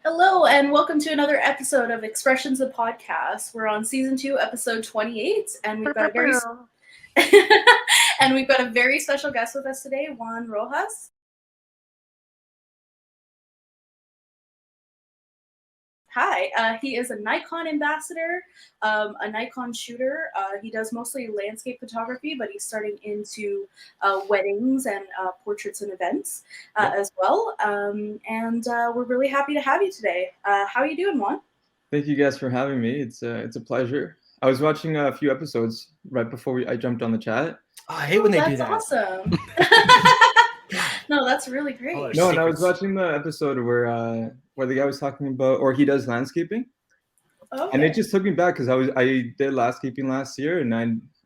Hello, and welcome to another episode of Expressions of Podcast. We're on season 2, episode 28, and we've got a very and we've got a very special guest with us today, Juan Rojas. Hi, he is a Nikon ambassador, a Nikon shooter. He does mostly landscape photography, but he's starting into weddings and portraits and events as well. And we're really happy to have you today. How are you doing, Juan? Thank you guys for having me. It's a pleasure. I was watching a few episodes right before I jumped on the chat. Oh, I hate when they do that. That's awesome. No, that's really great. No, and I was watching the episode where the guy was talking about, or he does landscaping, and it just took me back because I did landscaping last year, and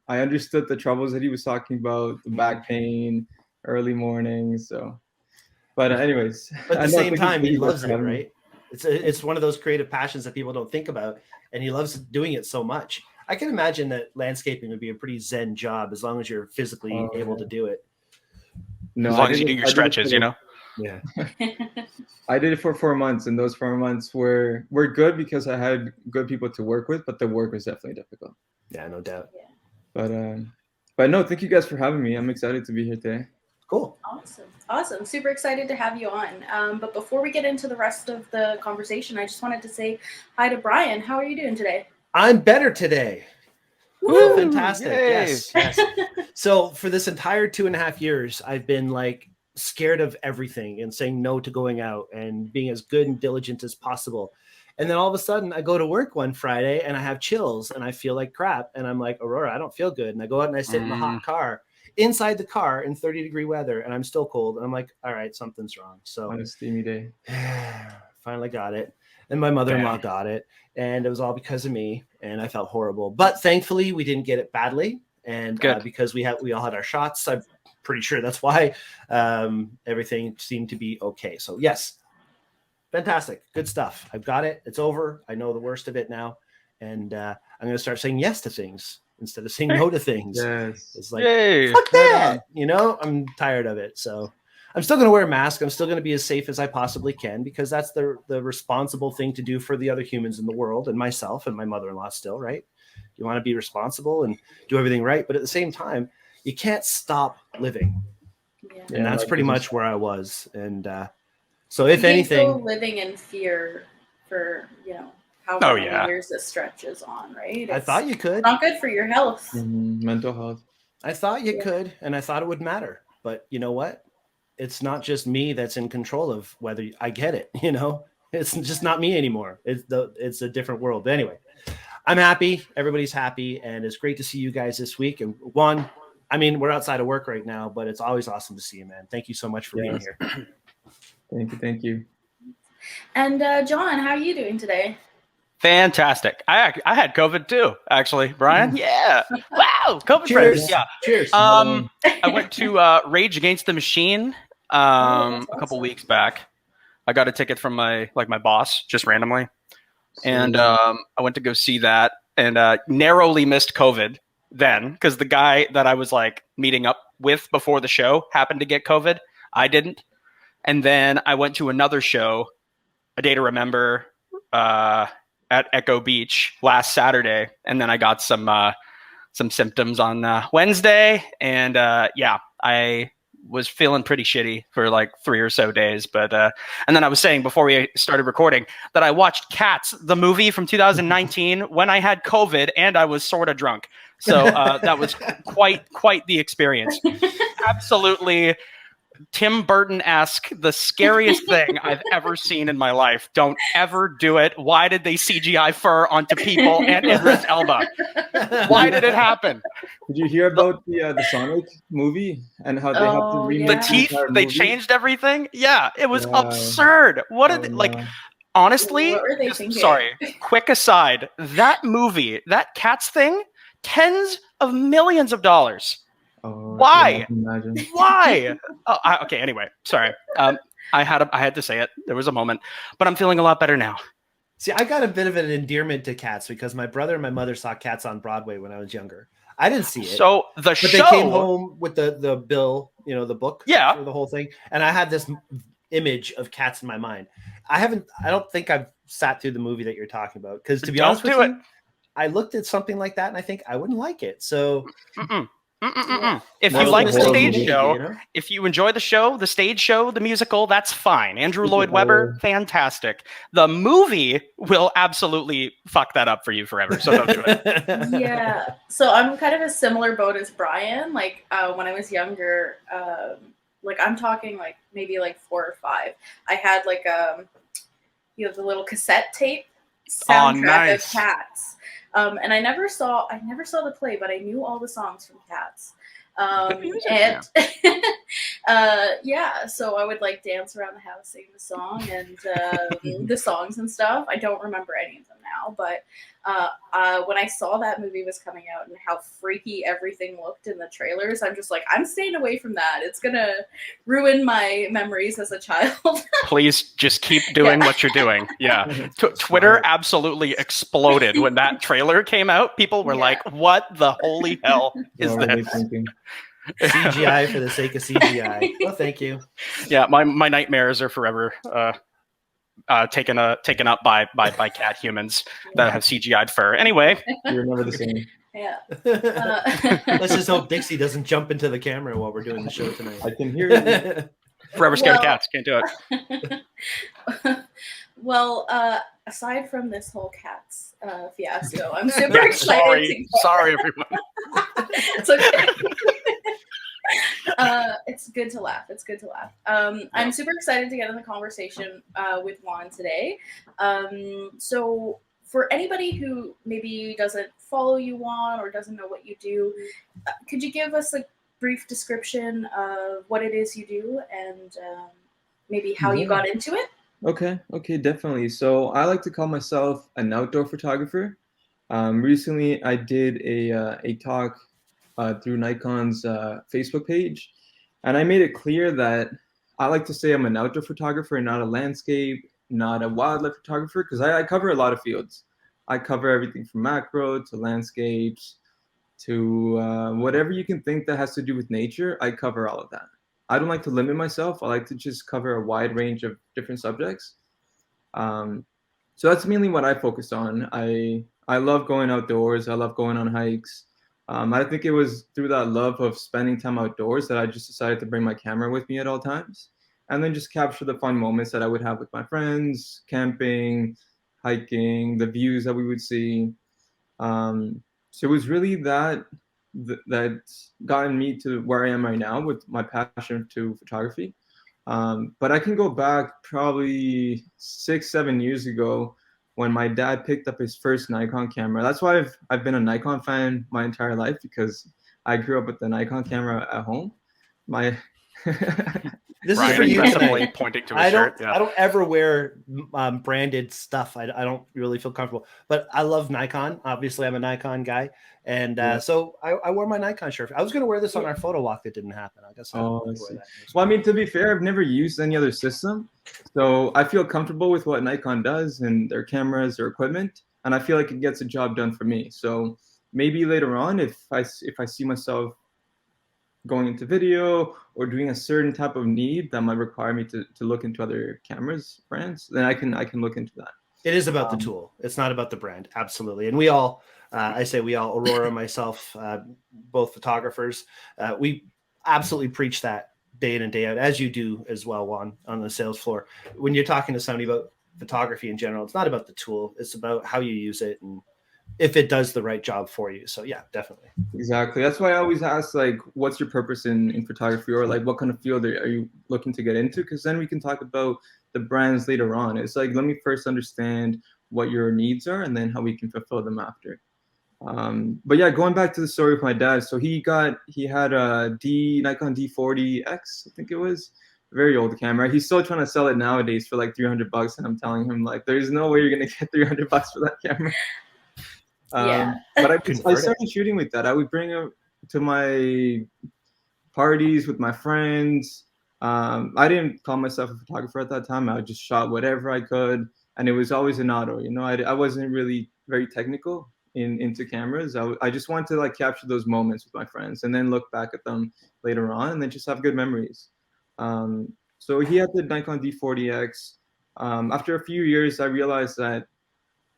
I understood the troubles that he was talking about, the back pain, early mornings. So, but anyways, but at the same time, he loves it, right? It's one of those creative passions that people don't think about, and he loves doing it so much. I can imagine that landscaping would be a pretty zen job as long as you're physically able to do it. No, as long as you do your stretches, you know. Yeah. I did it for 4 months, and those 4 months were good because I had good people to work with, but the work was definitely difficult. Yeah, no doubt. Yeah. But no, thank you guys for having me. I'm excited to be here today. Cool. Awesome. Super excited to have you on. But before we get into the rest of the conversation, I just wanted to say hi to Brian. How are you doing today? I'm better today. Woo! Fantastic. Yes. So for this entire 2.5 years, I've been like scared of everything and saying no to going out and being as good and diligent as possible. And then all of a sudden I go to work one Friday and I have chills and I feel like crap. And I'm like, Aurora, I don't feel good. And I go out and I sit in the hot car, inside the car in 30-degree weather, and I'm still cold. And I'm like, all right, something's wrong. So on a steamy day. Finally got it. And my mother-in-law got it. And it was all because of me. And I felt horrible. But thankfully, we didn't get it badly. And because we all had our shots, I'm pretty sure that's why everything seemed to be okay. So yes, fantastic. Good stuff. I've got it. It's over. I know the worst of it now. And I'm going to start saying yes to things instead of saying no to things. Yes. It's like, fuck that. You know, I'm tired of it. So I'm still going to wear a mask. I'm still going to be as safe as I possibly can because that's the responsible thing to do for the other humans in the world and myself and my mother-in-law still, right? You want to be responsible and do everything right. But at the same time, you can't stop living. Yeah. And that's pretty much where I was. And so if anything, still living in fear for, how many years this stretches on, right? I thought you could. Not good for your health. Mental health. I thought you could, and I thought it would matter. But you know what? It's not just me that's in control of whether I get it. You know, it's just not me anymore. It's a different world. But anyway, I'm happy. Everybody's happy, and it's great to see you guys this week. And Juan, I mean, we're outside of work right now, but it's always awesome to see you, man. Thank you so much for being here. Thank you. And John, how are you doing today? Fantastic. I had COVID too, actually, Brian. Yeah. Wow. COVID Cheers. friends. Yeah. Cheers. I went to Rage Against the Machine a couple weeks back. I got a ticket from my boss just randomly. And I went to go see that and narrowly missed COVID then because the guy that I was like meeting up with before the show happened to get COVID. I didn't. And then I went to another show, A Day to Remember, at Echo Beach last Saturday, and then I got some symptoms on Wednesday, and I was feeling pretty shitty for like 3 or so days. But and then I was saying before we started recording that I watched Cats, the movie from 2019, when I had COVID and I was sort of drunk. So that was quite the experience. Absolutely. Tim Burton-esque, the scariest thing I've ever seen in my life. Don't ever do it. Why did they CGI fur onto people and Idris Elba? Why did it happen? Did you hear about the Sonic movie and how they had to remake the teeth? They changed everything. Yeah, it was absurd. What did honestly? What were they thinking? Sorry. Quick aside. That movie, that Cats thing, tens of millions of dollars. Why? Why? Okay. Anyway, sorry. I had to say it. There was a moment, but I'm feeling a lot better now. See, I got a bit of an endearment to Cats because my brother and my mother saw Cats on Broadway when I was younger. I didn't see it. So but they came home with the bill, the book, for the whole thing, and I had this image of Cats in my mind. I don't think I've sat through the movie that you're talking about, because to be honest with you, I looked at something like that and I think I wouldn't like it. So if you like the stage show, if you enjoy the show, the stage show, the musical, that's fine. Andrew Lloyd Webber, fantastic. The movie will absolutely fuck that up for you forever. So don't do it. Yeah. So I'm kind of a similar boat as Brian. Like when I was younger, like I'm talking like maybe like 4 or 5. I had like the little cassette tape soundtrack of Cats. And I never saw the play, but I knew all the songs from Cats. So I would like dance around the house singing the song and the songs and stuff. I don't remember any of them now, but when I saw that movie was coming out and how freaky everything looked in the trailers, I'm just like, I'm staying away from that. It's gonna ruin my memories as a child. Please just keep doing what you're doing. Yeah. Twitter absolutely exploded when that trailer came out. People were like, what the holy hell is this? CGI for the sake of CGI. Well, thank you. Yeah, my nightmares are forever taken up by cat humans that have CGI'd fur. Anyway, you're never the same. Yeah. Let's just hope Dixie doesn't jump into the camera while we're doing the show tonight. I can hear you. Forever scared of cats. Can't do it. Well, aside from this whole Cats fiasco, I'm super excited. Sorry, everyone. It's okay. It's good to laugh. I'm super excited to get in the conversation with Juan today. So for anybody who maybe doesn't follow you, Juan, or doesn't know what you do, could you give us a brief description of what it is you do and maybe how you got into it? Okay, definitely. So I like to call myself an outdoor photographer. Recently, I did a talk through Nikon's Facebook page, and I made it clear that I like to say I'm an outdoor photographer, not a landscape, not a wildlife photographer, because I cover a lot of fields. I cover everything from macro to landscapes to whatever you can think that has to do with nature. I cover all of that. I don't like to limit myself. I like to just cover a wide range of different subjects. So that's mainly what I focus on. I love going outdoors. I love going on hikes. I think it was through that love of spending time outdoors that I just decided to bring my camera with me at all times and then just capture the fun moments that I would have with my friends, camping, hiking, the views that we would see. So it was really that gotten me to where I am right now with my passion to photography. But I can go back probably 6-7 years ago when my dad picked up his first Nikon camera. That's why I've been a Nikon fan my entire life, because I grew up with the Nikon camera at home. This is for you tonight. Pointing to his shirt. I don't ever wear branded stuff. I don't really feel comfortable. But I love Nikon. Obviously, I'm a Nikon guy, and so I wore my Nikon shirt. I was going to wear this on our photo walk. That didn't happen. I guess. Well, I mean, to be fair, I've never used any other system, so I feel comfortable with what Nikon does and their cameras, their equipment, and I feel like it gets the job done for me. So maybe later on, if I see myself going into video or doing a certain type of need that might require me to look into other cameras brands, then I can look into that. It is about the tool. It's not about the brand. Absolutely. And we all, Aurora, myself, both photographers, we absolutely preach that day in and day out, as you do as well, Juan, on the sales floor. When you're talking to somebody about photography in general, it's not about the tool. It's about how you use it and if it does the right job for you. So yeah, definitely. Exactly. That's why I always ask, like, what's your purpose in photography, or like what kind of field are you looking to get into? Because then we can talk about the brands later on. It's like, let me first understand what your needs are and then how we can fulfill them after. But yeah, going back to the story with my dad. So he had a Nikon D40X, I think it was. Very old camera. He's still trying to sell it nowadays for like $300, and I'm telling him, like, there's no way you're gonna get $300 for that camera. But I started shooting with that. I would bring it to my parties with my friends. I didn't call myself a photographer at that time. I just shot whatever I could, and it was always an auto. You know, I wasn't really very technical into cameras. I just wanted to like capture those moments with my friends and then look back at them later on and then just have good memories. So he had the Nikon D40X. After a few years, I realized that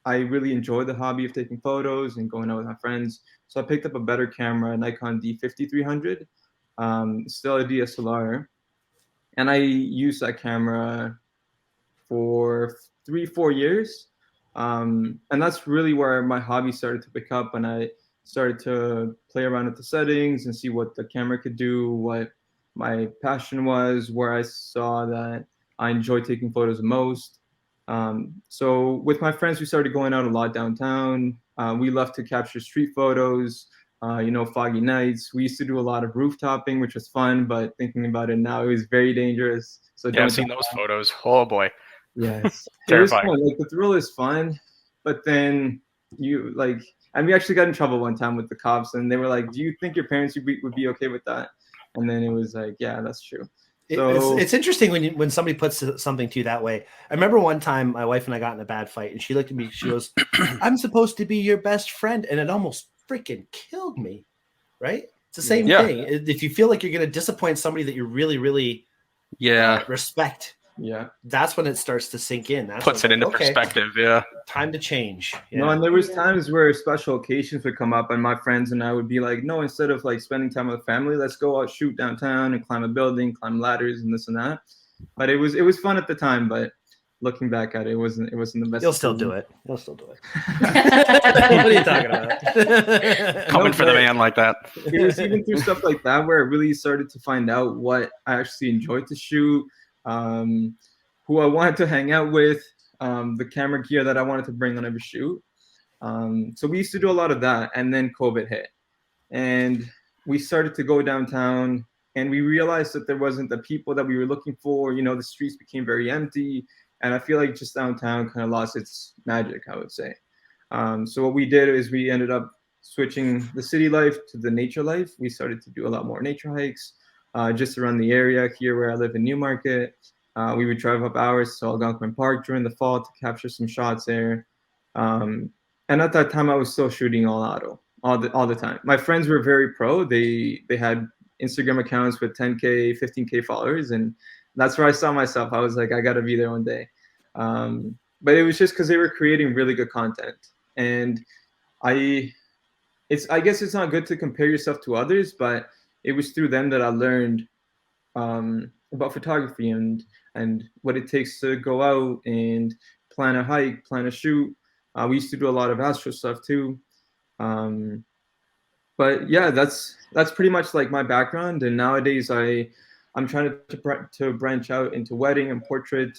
I really enjoyed the hobby of taking photos and going out with my friends. So I picked up a better camera, a Nikon D5300, still a DSLR. And I used that camera for 3-4 years. And that's really where my hobby started to pick up, and I started to play around with the settings and see what the camera could do, what my passion was, where I saw that I enjoy taking photos the most. So with my friends, we started going out a lot downtown. We loved to capture street photos, foggy nights. We used to do a lot of rooftoping, which was fun, but thinking about it now, it was very dangerous. So yeah, I've seen those photos. Oh boy. Yes. Terrifying. It was fun. Like, the thrill is fun, but then and we actually got in trouble one time with the cops, and they were like, "Do you think your parents would be okay with that?" And then it was like, "Yeah, that's true." So it's interesting when somebody puts something to you that way. I remember one time my wife and I got in a bad fight, and she looked at me. She goes, "I'm supposed to be your best friend," and it almost freaking killed me. Right? It's the same thing. If you feel like you're going to disappoint somebody that you really, really respect. Yeah, that's when it starts to sink in. That puts it into perspective. Yeah, time to change. Yeah. No, and there was times where special occasions would come up, and my friends and I would be like, "No, instead of like spending time with family, let's go out, shoot downtown, and climb a building, climb ladders, and this and that." But it was fun at the time. But looking back at it, it wasn't the best. You'll still do it. You'll still do it. What are you talking about? Coming for the man like that. It was even through stuff like that where I really started to find out what I actually enjoyed to shoot. Who I wanted to hang out with, the camera gear that I wanted to bring on every shoot. So we used to do a lot of that, and then COVID hit, and we started to go downtown, and we realized that there wasn't the people that we were looking for. The streets became very empty, and I feel like just downtown kind of lost its magic, I would say. So what we did is we ended up switching the city life to the nature life. We started to do a lot more nature hikes. Just around the area here where I live in Newmarket. We would drive up hours to Algonquin Park during the fall to capture some shots there. And at that time, I was still shooting all auto, all the time. My friends were very pro. They had Instagram accounts with 10K, 15K followers, and that's where I saw myself. I was like, I got to be there one day. But it was just because they were creating really good content. And I guess it's not good to compare yourself to others, but it was through them that I learned about photography and what it takes to go out and plan a hike, plan a shoot. We used to do a lot of astro stuff too. But yeah, that's pretty much like my background. And nowadays I'm trying to branch out into wedding and portrait.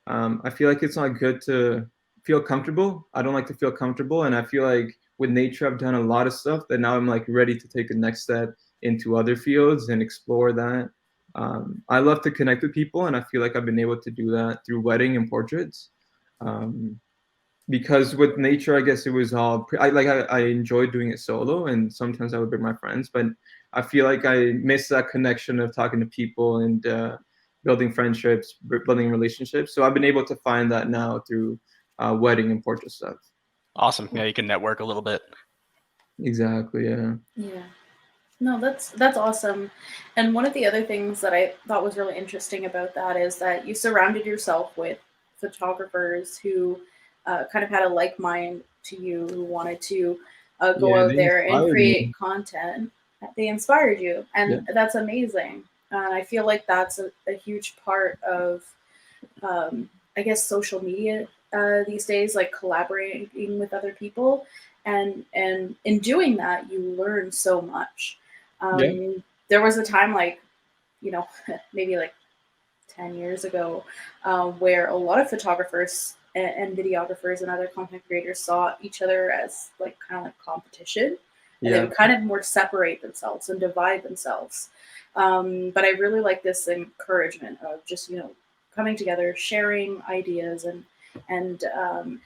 I feel like it's not good to feel comfortable. I don't like to feel comfortable. And I feel like with nature, I've done a lot of stuff that now I'm like ready to take the next step into other fields and explore that. I love to connect with people, and I feel like I've been able to do that through wedding and portraits. Because with nature, I guess it was all I enjoyed doing it solo, and sometimes I would bring my friends, but I feel like I miss that connection of talking to people and building friendships, building relationships. So I've been able to find that now through wedding and portrait stuff. Awesome. Yeah, you can network a little bit. Exactly. Yeah. Yeah. No, that's awesome. And one of the other things that I thought was really interesting about that is that you surrounded yourself with photographers who kind of had a like mind to you, who wanted to go out there and create content. They inspired you, and that's amazing. And I feel like that's a huge part of, I guess, social media these days, like collaborating with other people. And in doing that, you learn so much. There was a time maybe like 10 years ago, where a lot of photographers and videographers and other content creators saw each other as like kind of like competition, and they would kind of more separate themselves and divide themselves. But I really like this encouragement of just, coming together, sharing ideas and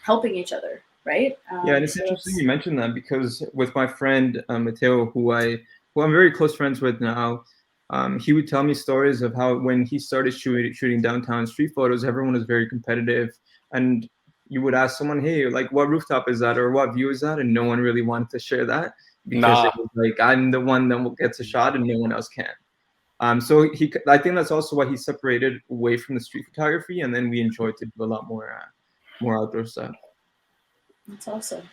helping each other. Right. And it's interesting you mentioned that, because with my friend Mateo, who I'm very close friends with now, he would tell me stories of how when he started shooting downtown street photos, everyone was very competitive, and you would ask someone, "Hey, like, what rooftop is that, or what view is that?" And no one really wanted to share that, because it was like, I'm the one that gets a shot and no one else can. So I think that's also why he separated away from the street photography, and then we enjoyed to do a lot more outdoor stuff. That's awesome.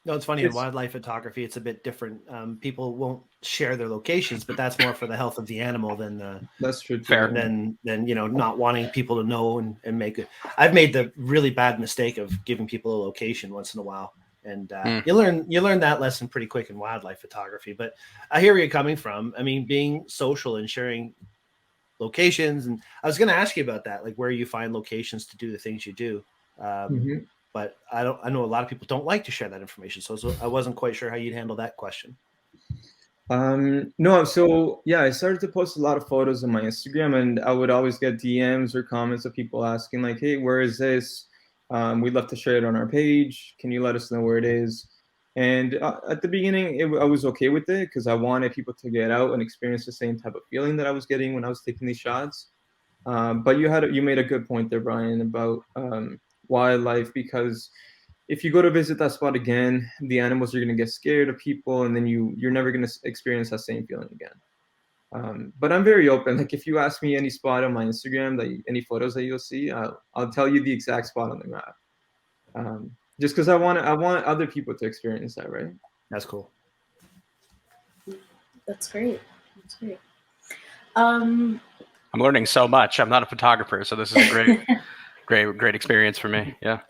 No, it's funny. In wildlife photography, it's a bit different. People won't share their locations, but that's more for the health of the animal than that's true. Fair. Than not wanting people to know and make it. I've made the really bad mistake of giving people a location once in a while, and you learn that lesson pretty quick in wildlife photography. But I hear where you're coming from. I mean, being social and sharing locations, and I was going to ask you about that, like where you find locations to do the things you do. But I know a lot of people don't like to share that information. So I wasn't quite sure how you'd handle that question. No, so yeah, I started to post a lot of photos on my Instagram, and I would always get DMs or comments of people asking like, hey, where is this? We'd love to share it on our page. Can you let us know where it is? And at the beginning, I was okay with it because I wanted people to get out and experience the same type of feeling that I was getting when I was taking these shots. But you made a good point there, Brian, about wildlife, because if you go to visit that spot again, the animals are going to get scared of people, and then you're never going to experience that same feeling again. But I'm very open. Like if you ask me any spot on my Instagram, any photos that you'll see, I'll tell you the exact spot on the map. Just because I want other people to experience that, right? That's cool. That's great. That's great. I'm learning so much. I'm not a photographer, so this is a great. Great experience for me. Yeah.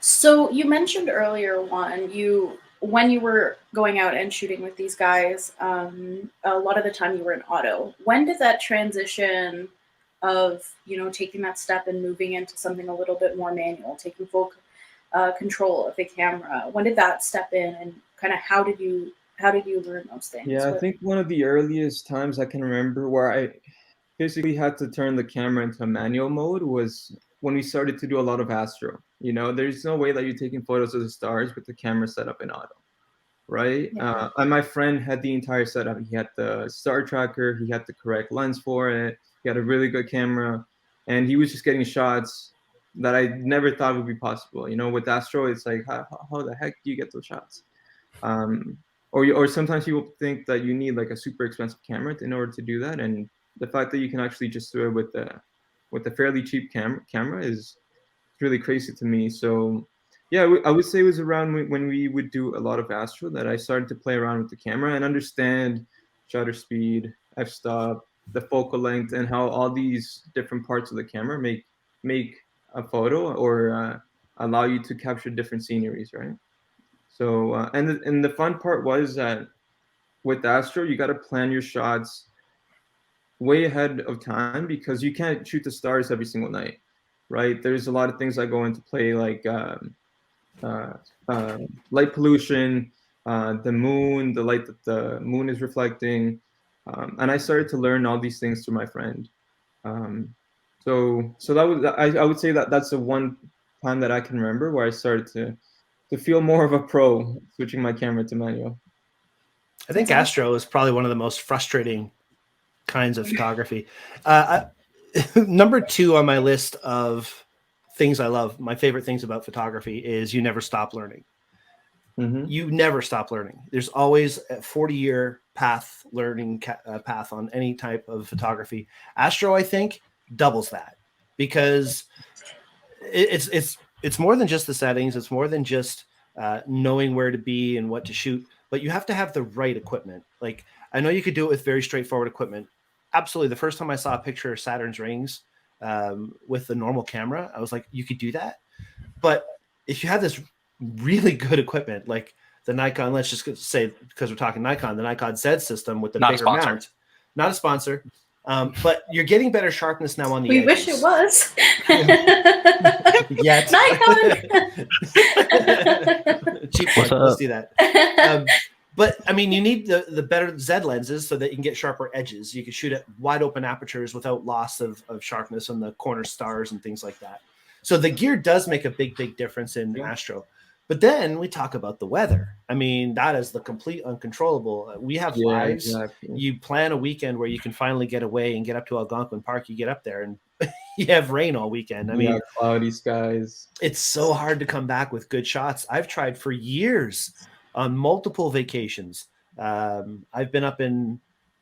So you mentioned earlier, Juan, when you were going out and shooting with these guys, a lot of the time you were in auto. When did that transition of, taking that step and moving into something a little bit more manual, taking full control of the camera? When did that step in, and kind of how did you learn those things? Yeah, I think one of the earliest times I can remember where I basically had to turn the camera into manual mode was when we started to do a lot of astro. There's no way that you're taking photos of the stars with the camera set up in auto, right? Yeah. And my friend had the entire setup. He had the star tracker, he had the correct lens for it, he had a really good camera, and he was just getting shots that I never thought would be possible. With astro, it's like, how the heck do you get those shots? Or sometimes people think that you need like a super expensive camera in order to do that, and the fact that you can actually just do it with a fairly cheap camera is really crazy to me. So yeah, I would say it was around when we would do a lot of astro that I started to play around with the camera and understand shutter speed, f-stop, the focal length, and how all these different parts of the camera make a photo or allow you to capture different sceneries, right? So and the fun part was that with astro, you got to plan your shots way ahead of time because you can't shoot the stars every single night, right? There's a lot of things that go into play, like light pollution, the moon, the light that the moon is reflecting, and I started to learn all these things through my friend. So that was I would say that's the one time that I can remember where I started to feel more of a pro switching my camera to manual. I think astro is probably one of the most frustrating kinds of photography. Number 2 on my list of things I love, my favorite things about photography, is you never stop learning. Mm-hmm. You never stop learning. There's always a 40-year learning path on any type of photography. Astro, I think, doubles that because it's more than just the settings. It's more than just knowing where to be and what to shoot, but you have to have the right equipment. Like, I know you could do it with very straightforward equipment. Absolutely. The first time I saw a picture of Saturn's rings with the normal camera, I was like, you could do that. But if you have this really good equipment, like the Nikon, let's just say, because we're talking Nikon, the Nikon Z system with the bigger mount, not a sponsor, but you're getting better sharpness now on the edges. Wish it was. Yet. Nikon. Cheap plug. Let's do that. But I mean, you need the better Z lenses so that you can get sharper edges. You can shoot at wide open apertures without loss of sharpness on the corner stars and things like that. So the gear does make a big difference in astro. But then we talk about the weather. I mean, that is the complete uncontrollable. We have lives. Exactly. You plan a weekend where you can finally get away and get up to Algonquin Park. You get up there and you have rain all weekend. I mean, cloudy skies. It's so hard to come back with good shots. I've tried for years on multiple vacations. I've been up in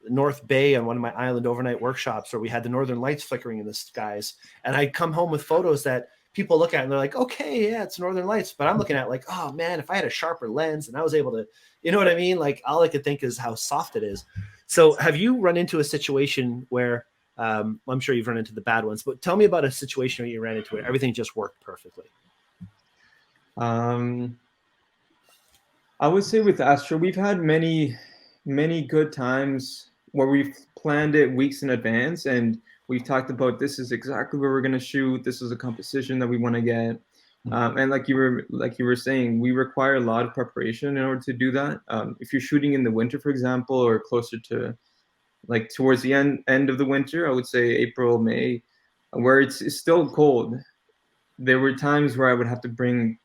North Bay on one of my island overnight workshops where we had the northern lights flickering in the skies. And I'd come home with photos that people look at and they're like, okay, yeah, it's northern lights. But I'm looking at like, oh man, if I had a sharper lens and I was able to, you know what I mean? Like all I could think is how soft it is. So have you run into a situation where, I'm sure you've run into the bad ones, but tell me about a situation where you ran into it. Everything just worked perfectly. I would say with Astro, we've had many good times where we've planned it weeks in advance and we've talked about this is exactly where we're going to shoot. This is a composition that we want to get. And like you were saying, we require a lot of preparation in order to do that. If you're shooting in the winter, for example, or closer to like towards the end of the winter, I would say April, May, where it's still cold. There were times where I would have to bring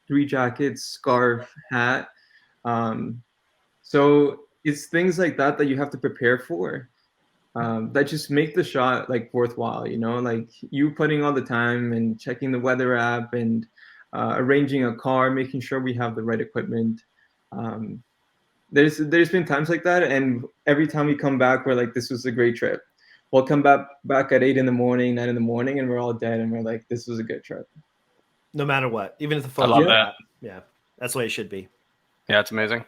3 jackets, scarf, hat. So it's things like that you have to prepare for. That just make the shot like worthwhile, you know, like you putting all the time and checking the weather app and arranging a car, making sure we have the right equipment. There's been times like that, and every time we come back, we're like, this was a great trip. We'll come back at 8 in the morning, 9 in the morning, and we're all dead, and we're like, this was a good trip. No matter what, even if the photo. I love that. Yeah, that's the way it should be. Yeah, it's amazing.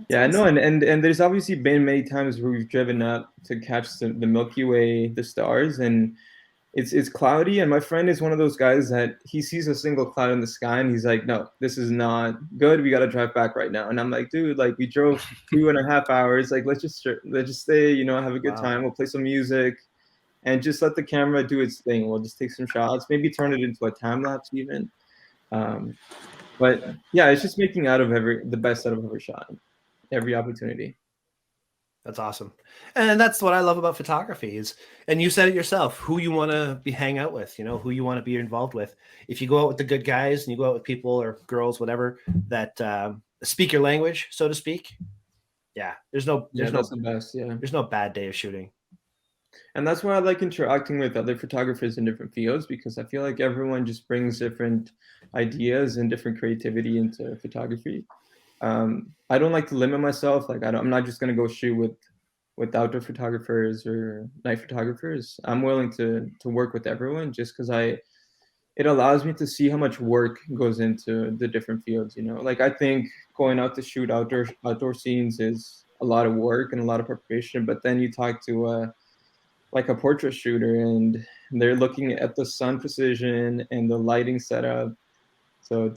Yeah, no, and there's obviously been many times where we've driven up to catch the Milky Way, the stars, and it's cloudy. And my friend is one of those guys that he sees a single cloud in the sky and he's like, no, this is not good. We got to drive back right now. And I'm like, dude, like we drove 2.5 hours. Like let's just stay, you know, have a good time. We'll play some music and just let the camera do its thing. We'll just take some shots, maybe turn it into a time lapse even. But yeah, it's just making the best out of every shot. Every opportunity. That's awesome. And that's what I love about photography is, and you said it yourself, who you want to hang out with, you know, who you want to be involved with. If you go out with the good guys and you go out with people or girls, whatever, that speak your language, so to speak. Yeah. There's no bad day of shooting. And that's why I like interacting with other photographers in different fields, because I feel like everyone just brings different ideas and different creativity into photography. I don't like to limit myself. Like I'm not just going to go shoot with outdoor photographers or night photographers. I'm willing to work with everyone just because it allows me to see how much work goes into the different fields, you know. Like I think going out to shoot outdoor scenes is a lot of work and a lot of preparation, but then you talk to like a portrait shooter and they're looking at the sun precision and the lighting setup. So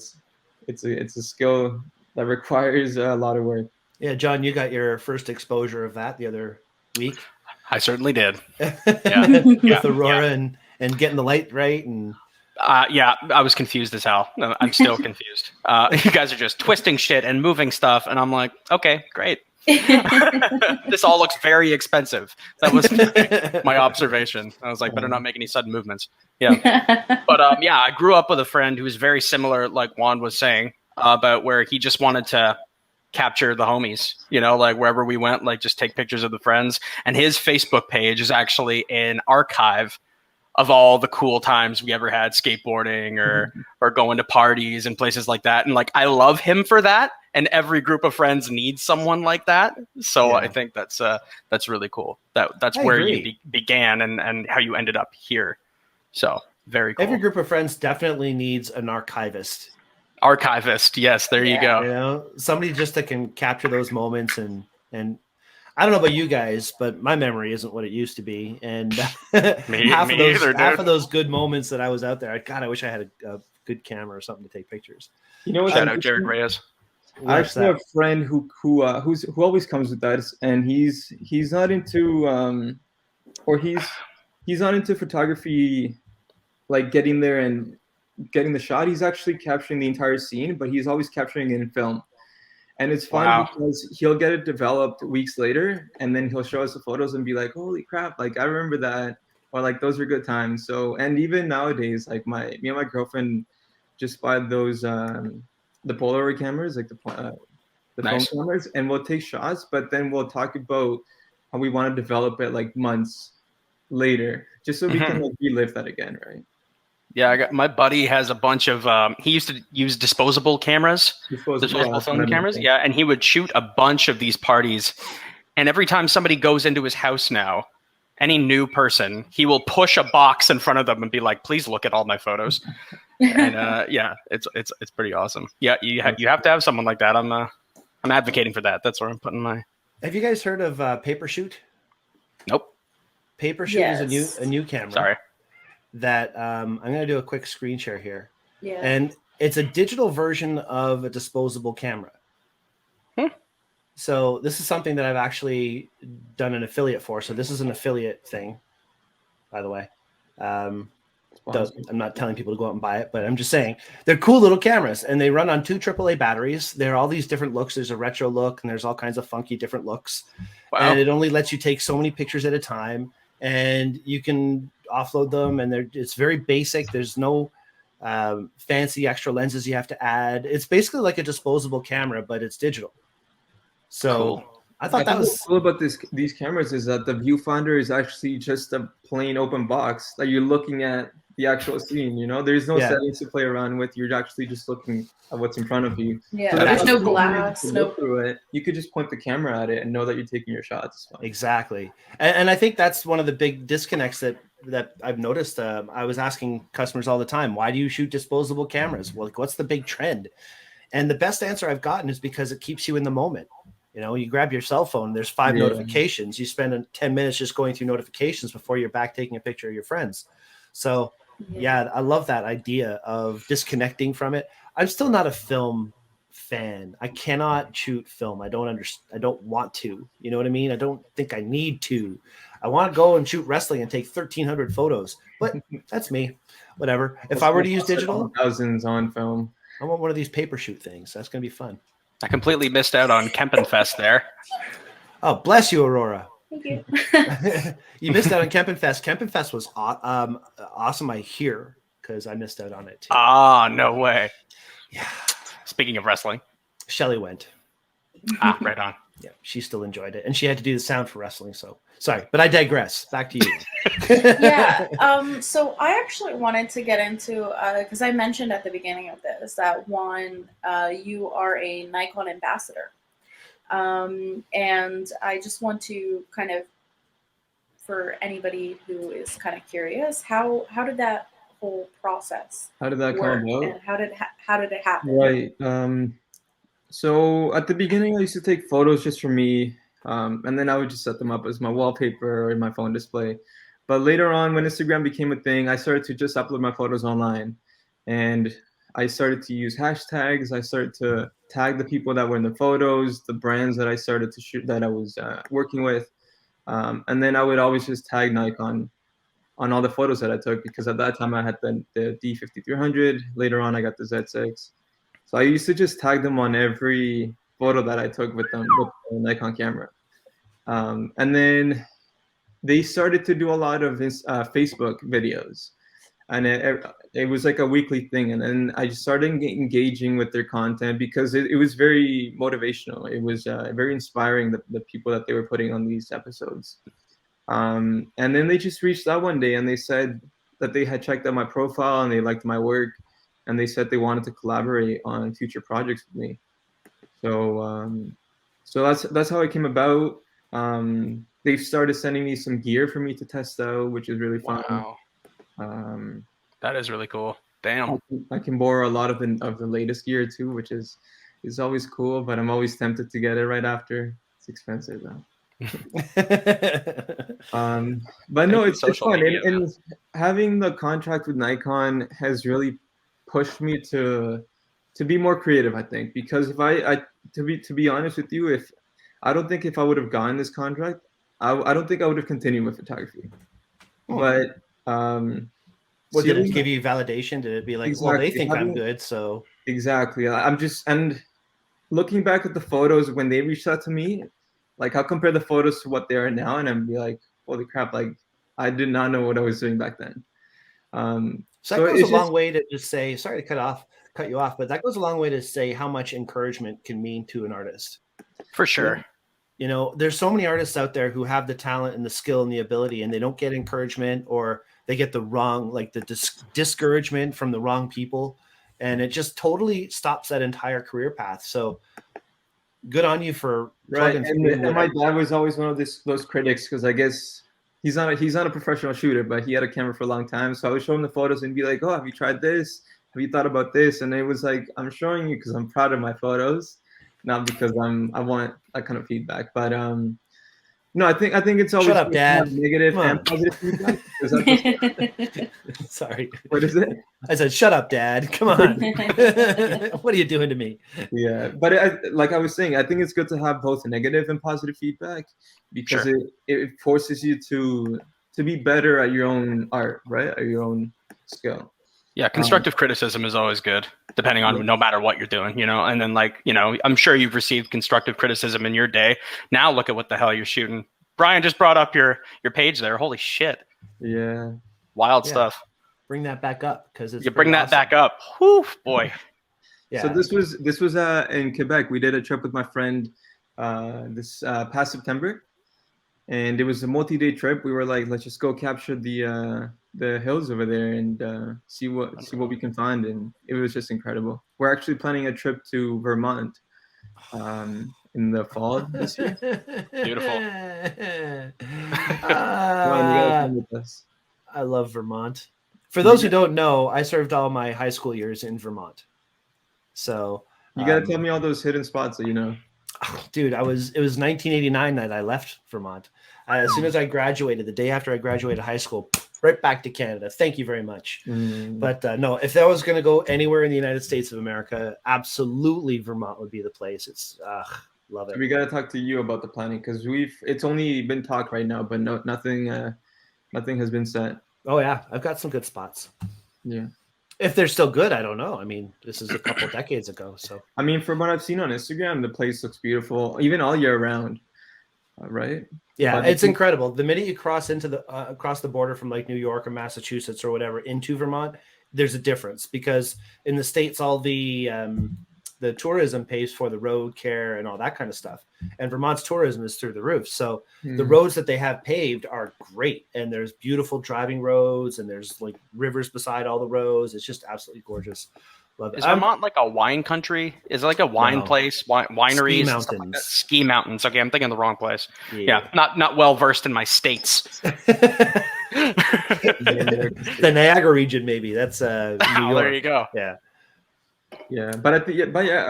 it's a skill that requires a lot of work. Yeah, John, you got your first exposure of that the other week. I certainly did. Yeah. With Aurora and getting the light right. And yeah, I was confused as hell. I'm still confused. You guys are just twisting shit and moving stuff. And I'm like, okay, great. This all looks very expensive. That was my observation. I was like, better not make any sudden movements. Yeah. But yeah, I grew up with a friend who was very similar, like Juan was saying, about where he just wanted to capture the homies, you know, like wherever we went, like just take pictures of the friends. And his Facebook page is actually an archive of all the cool times we ever had skateboarding or going to parties and places like that. And like, I love him for that. And every group of friends needs someone like that. So I think that's really cool. That's where you began and how you ended up here. So very cool. Every group of friends definitely needs an archivist. Yes, there you go. You know, somebody just that can capture those moments and I don't know about you guys, but my memory isn't what it used to be. And half of those good moments that I was out there, I wish I had a good camera or something to take pictures. You know what? Shout out Jared Reyes. I actually have a friend who always comes with us, and he's not into he's not into photography, like getting there and getting the shot. He's actually capturing the entire scene, but he's always capturing it in film. And it's fun because he'll get it developed weeks later, and then he'll show us the photos and be like, holy crap, like I remember that, or like those were good times. So, and even nowadays, like me and my girlfriend just buy those the Polaroid cameras, like the film cameras, and we'll take shots, but then we'll talk about how we want to develop it like months later, just so we can like relive that again, right? Yeah, my buddy has a bunch of. He used to use disposable cameras, disposable film cameras. Yeah, and he would shoot a bunch of these parties, And every time somebody goes into his house now, any new person, he will push a box in front of them and be like, "Please look at all my photos." And yeah, it's pretty awesome. Yeah, you have to have someone like that. I'm advocating for that. That's where I'm putting my. Have you guys heard of Papershoot? Nope. Papershoot is a new camera. Sorry. That I'm going to do a quick screen share here. Yeah. And it's a digital version of a disposable camera. So this is something that I've actually done an affiliate for. So this is an affiliate thing, by the way. I'm not telling people to go out and buy it, but I'm just saying they're cool little cameras, and they run on 2 AAA batteries. There are all these different looks. There's a retro look, and there's all kinds of funky different looks. Wow. And it only lets you take so many pictures at a time, and you can offload them. And it's very basic. There's no fancy extra lenses you have to add. It's basically like a disposable camera, but it's digital. So cool. I thought that was cool about these cameras is that the viewfinder is actually just a plain open box that you're looking at the actual scene. You know, there's no settings to play around with. You're actually just looking at what's in front of you. Yeah, so there's no glass. No. Through it, you could just point the camera at it and know that you're taking your shots. Exactly, and I think that's one of the big disconnects that I've noticed. I was asking customers all the time, why do you shoot disposable cameras? Well, like, what's the big trend? And the best answer I've gotten is because it keeps you in the moment. You know, you grab your cell phone, there's 5 notifications. You spend 10 minutes just going through notifications before you're back taking a picture of your friends. So, yeah, I love that idea of disconnecting from it. I'm still not a film fan. I cannot shoot film. I don't want to. You know what I mean? I don't think I need to. I want to go and shoot wrestling and take 1,300 photos. But that's me. Whatever. If I were to use digital, thousands on film. I want one of these Papershoot things. That's going to be fun. I completely missed out on Kempenfest there. Oh, bless you, Aurora. Thank you. You missed out on Kempenfest. Kempenfest was awesome, I hear, because I missed out on it too. Ah, no way. Yeah. Speaking of wrestling. Shelly went. Right on. Yeah, she still enjoyed it. And she had to do the sound for wrestling, so sorry. But I digress. Back to you. Yeah. So I actually wanted to get into, because I mentioned at the beginning of this that, Juan, you are a Nikon ambassador. And I just want to kind of, for anybody who is kind of curious, how did that whole process come about? And how did it happen? Right. So at the beginning, I used to take photos just for me, and then I would just set them up as my wallpaper or in my phone display. But later on, when Instagram became a thing, I started to just upload my photos online, and I started to use hashtags. I started to tag the people that were in the photos, the brands that I started to shoot that I was working with, and then I would always just tag Nikon on all the photos that I took, because at that time I had the D5300. Later on, I got the Z6. So I used to just tag them on every photo that I took with the Nikon camera. And then they started to do a lot of this Facebook videos. And it was like a weekly thing. And then I just started engaging with their content because it was very motivational. It was very inspiring, the people that they were putting on these episodes. And then they just reached out one day and they said that they had checked out my profile and they liked my work. And they said they wanted to collaborate on future projects with me. So that's how it came about. They started sending me some gear for me to test out, which is really fun. Wow. That is really cool. Damn. I can borrow a lot of the latest gear too, which is always cool. But I'm always tempted to get it right after. It's expensive though. But no, it's fun. And having the contract with Nikon has really pushed me to be more creative, I think, because if to be honest with you, I don't think if I would have gotten this contract, I don't think I would have continued with photography. But did it give you validation? Did it be like, exactly, well, they think I'm good, so exactly. And looking back at the photos when they reached out to me, like I'll compare the photos to what they are now, and I'm be like, holy crap! Like I did not know what I was doing back then. So that goes a long way to just say, sorry to cut you off, but that goes a long way to say how much encouragement can mean to an artist. For sure. You know, there's so many artists out there who have the talent and the skill and the ability, and they don't get encouragement, or they get the wrong, like the discouragement from the wrong people. And it just totally stops that entire career path. So good on you for Right, plugging and, through and my dad was always one of those critics because I guess he's not a professional shooter, but he had a camera for a long time. So I would show him the photos and be like, "Oh, have you tried this? Have you thought about this?" And it was like, "I'm showing you because I'm proud of my photos, not because I want that kind of feedback." But no, I think it's always Shut up, good to have Dad. negative Come on. and positive feedback. Is that Sorry. what is it? I said, shut up, Dad. Come on. What are you doing to me? Yeah, but like I was saying, I think it's good to have both negative and positive feedback because Sure. it forces you to be better at your own art, right? At your own skill. Yeah, constructive criticism is always good, depending on no matter what you're doing, you know. And then, like, you know, I'm sure you've received constructive criticism in your day. Now look at what the hell you're shooting. Brian just brought up your page there. Holy shit! Yeah, Wild stuff. Bring that back up because it's You bring that back up. Whew, boy. Yeah. So this was in Quebec. We did a trip with my friend this past September, and it was a multi-day trip. We were like, let's just go capture the hills over there and see what we can find, and it was just incredible. We're actually planning a trip to Vermont in the fall this year. Beautiful. Ron, you gotta come with us. I love Vermont. For those who don't know, I served all my high school years in Vermont. So you gotta tell me all those hidden spots that you know. Dude, it was 1989 that I left Vermont. As soon as I graduated, the day after I graduated high school, right back to Canada. Thank you very much. But no, if I was going to go anywhere in the United States of America, absolutely Vermont would be the place. It's love it. We got to talk to you about the planning because it's only been talk right now, but nothing has been set. Oh yeah, I've got some good spots. Yeah. If they're still good, I don't know. I mean, this is a couple decades ago. So I mean, from what I've seen on Instagram, the place looks beautiful, even all year round. Right? Yeah, it's incredible. The minute you cross into the across the border from like New York or Massachusetts or whatever into Vermont, there's a difference because in the States, all the tourism pays for the road care and all that kind of stuff. And Vermont's tourism is through the roof. So the roads that they have paved are great. And there's beautiful driving roads and there's like rivers beside all the roads. It's just absolutely gorgeous. Love it. Is Vermont like a wine country? Is it like a wine place? Wineries? Ski mountains. Like ski mountains. Okay, I'm thinking the wrong place. Yeah, not well versed in my states. The Niagara region, maybe. That's New York. There you go. Yeah. Yeah, but I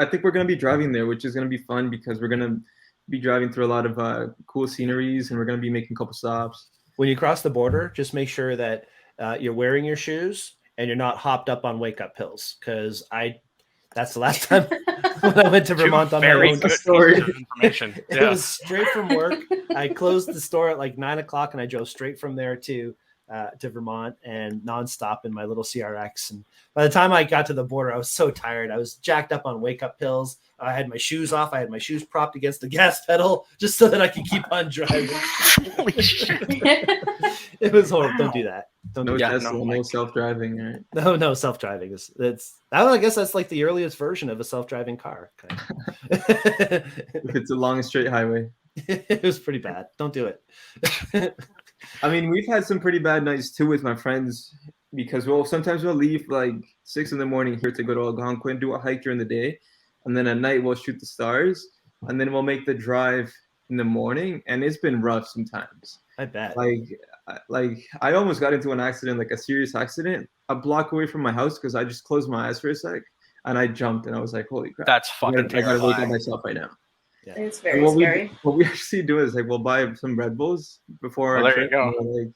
think we're gonna be driving there, which is gonna be fun because we're gonna be driving through a lot of cool sceneries, and we're gonna be making a couple stops. When you cross the border, just make sure that you're wearing your shoes and you're not hopped up on wake-up pills, because that's the last time when I went to Vermont on my own. Good story. Information. It was straight from work. I closed the store at like 9 o'clock, and I drove straight from there to Vermont and nonstop in my little CRX. And by the time I got to the border, I was so tired. I was jacked up on wake-up pills. I had my shoes off. I had my shoes propped against the gas pedal just so that I could keep on driving. Holy shit. It was horrible. Don't do that. No self-driving, right? No self-driving. I guess that's like the earliest version of a self-driving car. If it's a long straight highway. It was pretty bad. Don't do it. I mean, we've had some pretty bad nights too with my friends because sometimes we'll leave like 6 a.m. here to go to Algonquin, do a hike during the day, and then at night we'll shoot the stars, and then we'll make the drive in the morning, and it's been rough sometimes. I bet. Like I almost got into an accident, like a serious accident, a block away from my house because I just closed my eyes for a sec and I jumped and I was like, holy crap. That's fucking terrifying. I gotta wake up myself right now. Yeah. It's very scary. What we actually do is like we'll buy some Red Bulls before our trip. There you go. Like,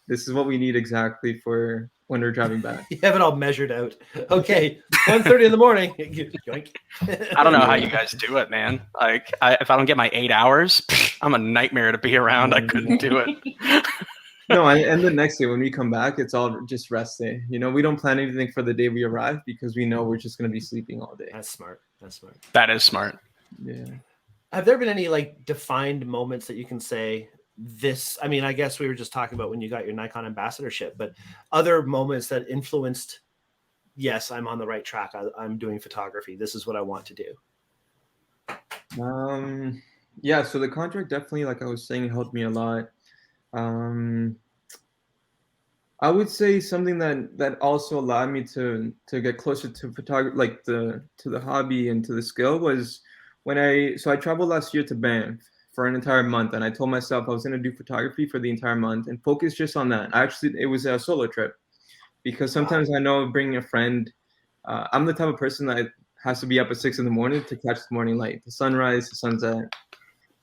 this is what we need exactly for when we're driving back. You have it all measured out. Okay, 1:30 in the morning. I don't know how you guys do it, man. Like, if I don't get my 8 hours, I'm a nightmare to be around. I couldn't do it. No, and the next day when we come back, it's all just rest day. You know, we don't plan anything for the day we arrive because we know we're just going to be sleeping all day. That's smart. That is smart. Yeah. Have there been any like defined moments that you can say this? I mean, I guess we were just talking about when you got your Nikon ambassadorship, but other moments that influenced, yes, I'm on the right track. I'm doing photography. This is what I want to do. Yeah. So the contract definitely, like I was saying, helped me a lot. I would say something that also allowed me to get closer to photography, like to the hobby and to the skill was I traveled last year to Banff for an entire month, and I told myself I was going to do photography for the entire month and focus just on that. It was a solo trip because sometimes I know bringing a friend. I'm the type of person that has to be up at 6 in the morning to catch the morning light, the sunrise, the sunset.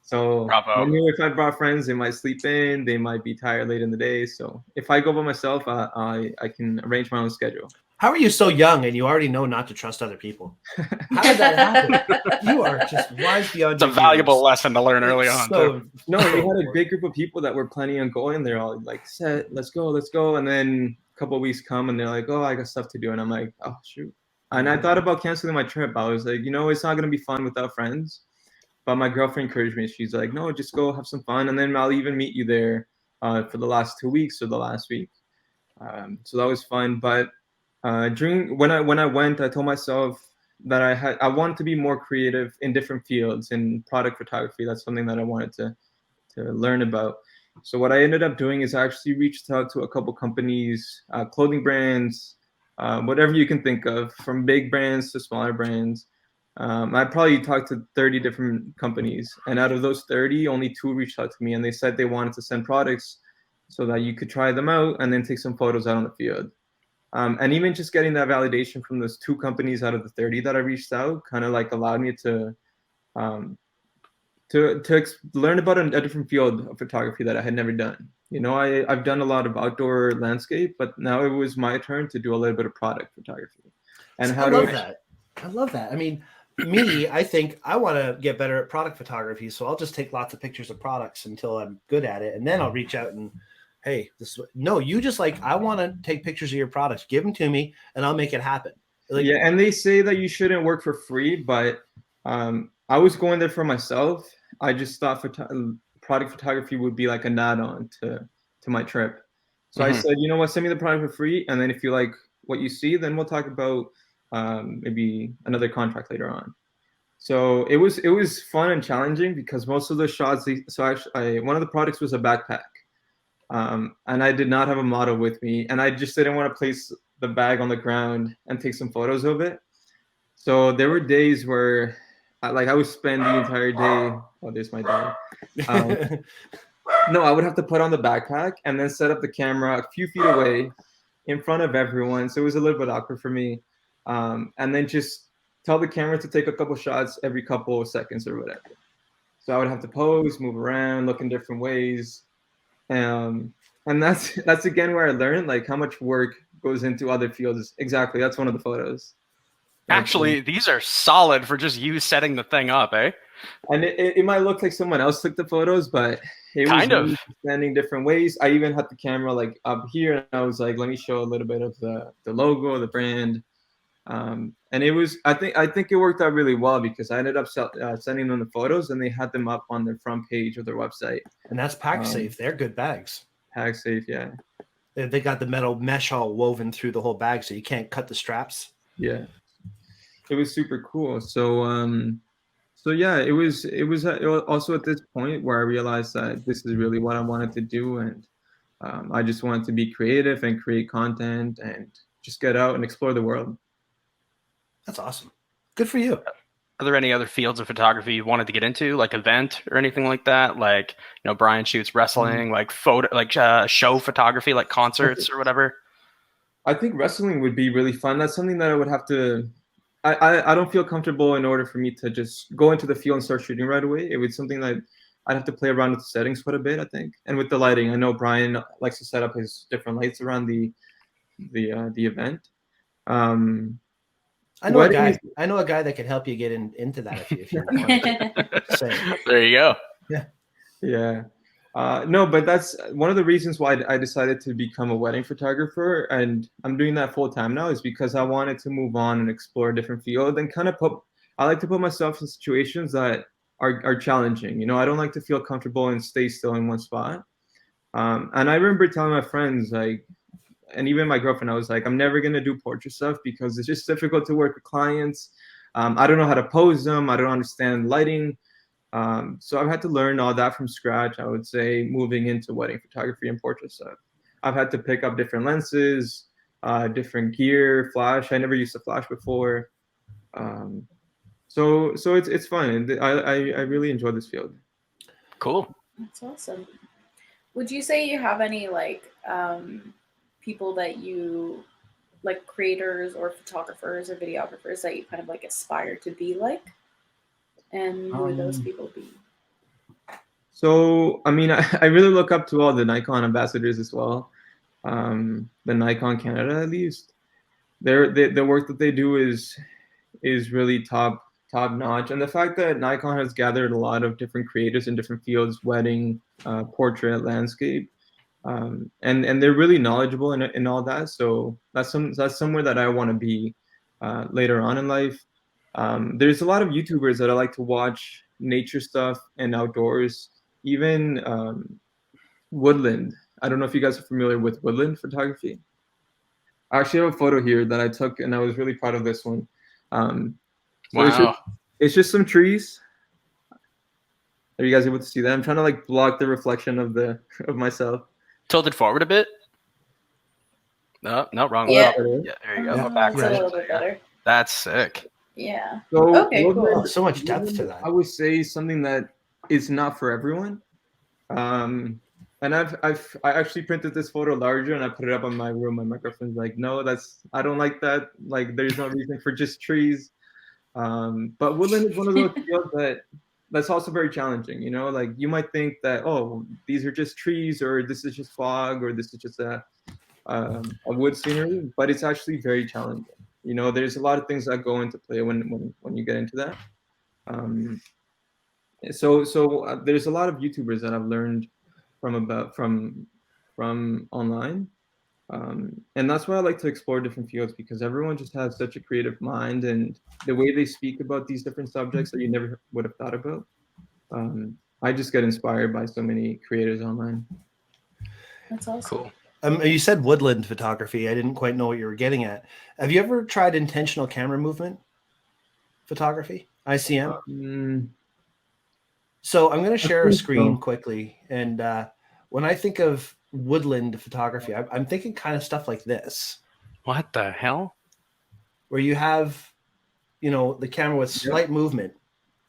So Bravo. I knew if I brought friends, they might sleep in, they might be tired late in the day. So if I go by myself, I can arrange my own schedule. How are you so young and you already know not to trust other people? How did that happen? You are just wise beyond It's a valuable lesson to learn early on. No, we had a big group of people that were planning on going. They're all like, set, let's go. And then a couple of weeks come and they're like, oh, I got stuff to do. And I'm like, oh, shoot. And I thought about canceling my trip. I was like, it's not going to be fun without friends. But my girlfriend encouraged me. She's like, no, just go have some fun. And then I'll even meet you there for the last 2 weeks or the last week. So that was fun. But when I went, I told myself that I wanted to be more creative in different fields. In product photography, that's something that I wanted to learn about. So what I ended up doing is I actually reached out to a couple companies, clothing brands, whatever you can think of, from big brands to smaller brands. I probably talked to 30 different companies, and out of those 30, only 2 reached out to me, and they said they wanted to send products so that you could try them out and then take some photos out on the field. And even just getting that validation from those 2 companies out of the 30 that I reached out kind of like allowed me to learn about a different field of photography that I had never done. I've done a lot of outdoor landscape, but now it was my turn to do a little bit of product photography. And I love that. I mean, I think I want to get better at product photography, so I'll just take lots of pictures of products until I'm good at it, and then I'll reach out and, hey, you just like, I want to take pictures of your products, give them to me, and I'll make it happen. Yeah, and they say that you shouldn't work for free, but I was going there for myself. I just thought product photography would be like an add-on to my trip. So I said, you know what, send me the product for free, and then if you like what you see, then we'll talk about maybe another contract later on. So it was fun and challenging because most of the shots. One of the products was a backpack, and I did not have a model with me, and I just didn't want to place the bag on the ground and take some photos of it. So there were days where, I would spend the entire day. Oh, there's my dog. No, I would have to put on the backpack and then set up the camera a few feet away in front of everyone. So it was a little bit awkward for me. And then just tell the camera to take a couple shots every couple of seconds or whatever. So I would have to pose, move around, look in different ways. And that's again where I learned like how much work goes into other fields. Exactly. That's one of the photos. Actually, these are solid for just you setting the thing up, eh? And it might look like someone else took the photos, but it was standing different ways. I even had the camera like up here, and I was like, let me show a little bit of the logo, the brand. And it was, I think it worked out really well because I ended up sending them the photos, and they had them up on their front page of their website. And that's pack safe. They're good bags. Pack safe, yeah. They got the metal mesh all woven through the whole bag, so you can't cut the straps. Yeah, it was super cool. So yeah, it was also at this point where I realized that this is really what I wanted to do, and I just wanted to be creative and create content and just get out and explore the world. That's awesome. Good for you. Are there any other fields of photography you wanted to get into, like event or anything like that? Like, Brian shoots wrestling, like show photography, like concerts or whatever. I think wrestling would be really fun. That's something that I would have to. I don't feel comfortable in order for me to just go into the field and start shooting right away. It was something that I'd have to play around with the settings quite a bit, I think, and with the lighting. I know Brian likes to set up his different lights around the event. I know a guy that could help you get into that if you want. There you go. Yeah. No, but that's one of the reasons why I decided to become a wedding photographer, and I'm doing that full time now, is because I wanted to move on and explore a different field and I like to put myself in situations that are challenging. I don't like to feel comfortable and stay still in one spot. And I remember telling my friends, like, and even my girlfriend, I was like, I'm never going to do portrait stuff because it's just difficult to work with clients. I don't know how to pose them. I don't understand lighting. So I've had to learn all that from scratch, I would say, moving into wedding photography and portrait stuff. I've had to pick up different lenses, different gear, flash. I never used to flash before. So it's fun. I really enjoy this field. Cool. That's awesome. Would you say you have any like people that you like, creators or photographers or videographers that you kind of like aspire to be like? And who would those people be? So I mean, I really look up to all the Nikon ambassadors as well. The Nikon Canada, at least. The work that they do is really top notch, and the fact that Nikon has gathered a lot of different creators in different fields, wedding, portrait, landscape, and they're really knowledgeable in all that. So that's somewhere that I want to be later on in life. There's a lot of YouTubers that I like to watch nature stuff and outdoors, even woodland. I don't know if you guys are familiar with woodland photography. I actually have a photo here that I took, and I was really proud of this one. Wow. It's just some trees. Are you guys able to see that? I'm trying to like block the reflection of myself. Tilted forward a bit. No, wrong. Yeah. Yeah, there you go. Back That's a little bit better. That's sick. Yeah. So Okay, cool. Oh, so much depth to that. I would say something that is not for everyone. And I actually printed this photo larger and I put it up on my room. My girlfriend's like, no, I don't like that. Like, there's no reason for just trees. But woodland is one of those fields that's also very challenging. You know, like you might think that, oh, these are just trees, or this is just fog, or this is just a wood scenery, but it's actually very challenging. You know, there's a lot of things that go into play when you get into that. So there's a lot of YouTubers that I've learned from online. And that's why I like to explore different fields, because everyone just has such a creative mind, and the way they speak about these different subjects that you never would have thought about. I just get inspired by so many creators online. That's awesome. Cool. You said woodland photography. I didn't quite know what you were getting at. Have you ever tried intentional camera movement photography, ICM? So I'm going to share a screen quickly. And when I think of woodland photography, I'm thinking kind of stuff like this. What the hell? Where you have, the camera with slight movement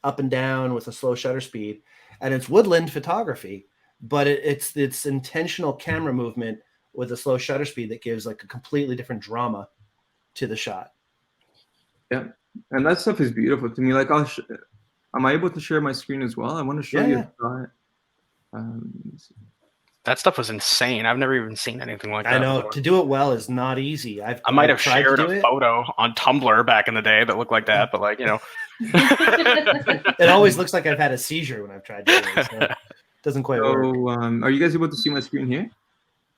up and down with a slow shutter speed. And it's woodland photography, but it's intentional camera movement with a slow shutter speed that gives like a completely different drama to the shot. Yeah. And that stuff is beautiful to me. Like, am I able to share my screen as well? I want to show you that. That stuff was insane. I've never even seen anything like that. I know. Before. To do it well is not easy. I might have shared a photo on Tumblr back in the day that looked like that, but like, It always looks like I've had a seizure when I've tried to do it. So it doesn't quite work. Are you guys able to see my screen here?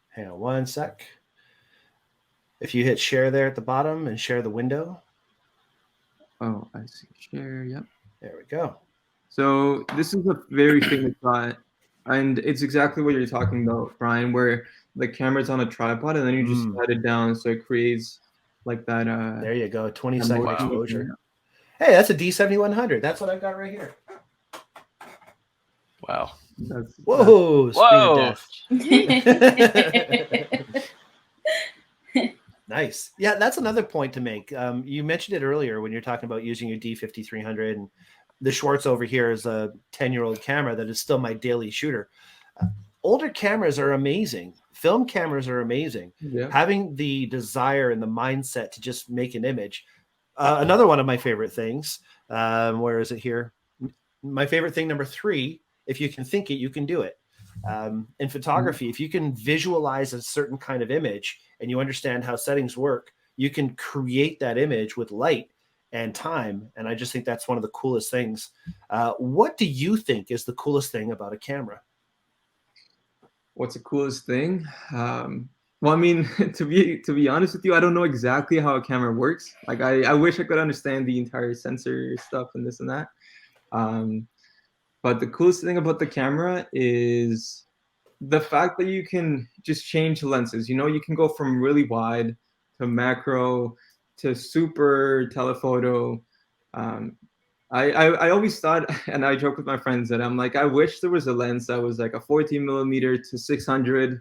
Hang on one sec. If you hit share there at the bottom and share the window. Oh, I see. Share, yep. There we go. So this is a very famous shot, and it's exactly what you're talking about, Brian, where the camera's on a tripod and then you just slide it down, so it creates like that. There you go, 20-second exposure. Hey, that's a D7100. That's what I've got right here. Wow. Whoa! Nice. Yeah, that's another point to make. You mentioned it earlier when you're talking about using your D5300, and the Schwartz over here is a 10-year-old camera that is still my daily shooter. Older cameras are amazing. Film cameras are amazing. Yeah. Having the desire and the mindset to just make an image. Another one of my favorite things. Where is it here? My favorite thing, number 3. If you can think it, you can do it. In photography, if you can visualize a certain kind of image and you understand how settings work, you can create that image with light and time. And I just think that's one of the coolest things. What do you think is the coolest thing about a camera? What's the coolest thing? Well, I mean, to be honest with you, I don't know exactly how a camera works. Like, I wish I could understand the entire sensor stuff and this and that. But the coolest thing about the camera is the fact that you can just change lenses. You know, you can go from really wide to macro to super telephoto. I always thought, and I joke with my friends, that I'm like, I wish there was a lens that was like a 14 millimeter to 600,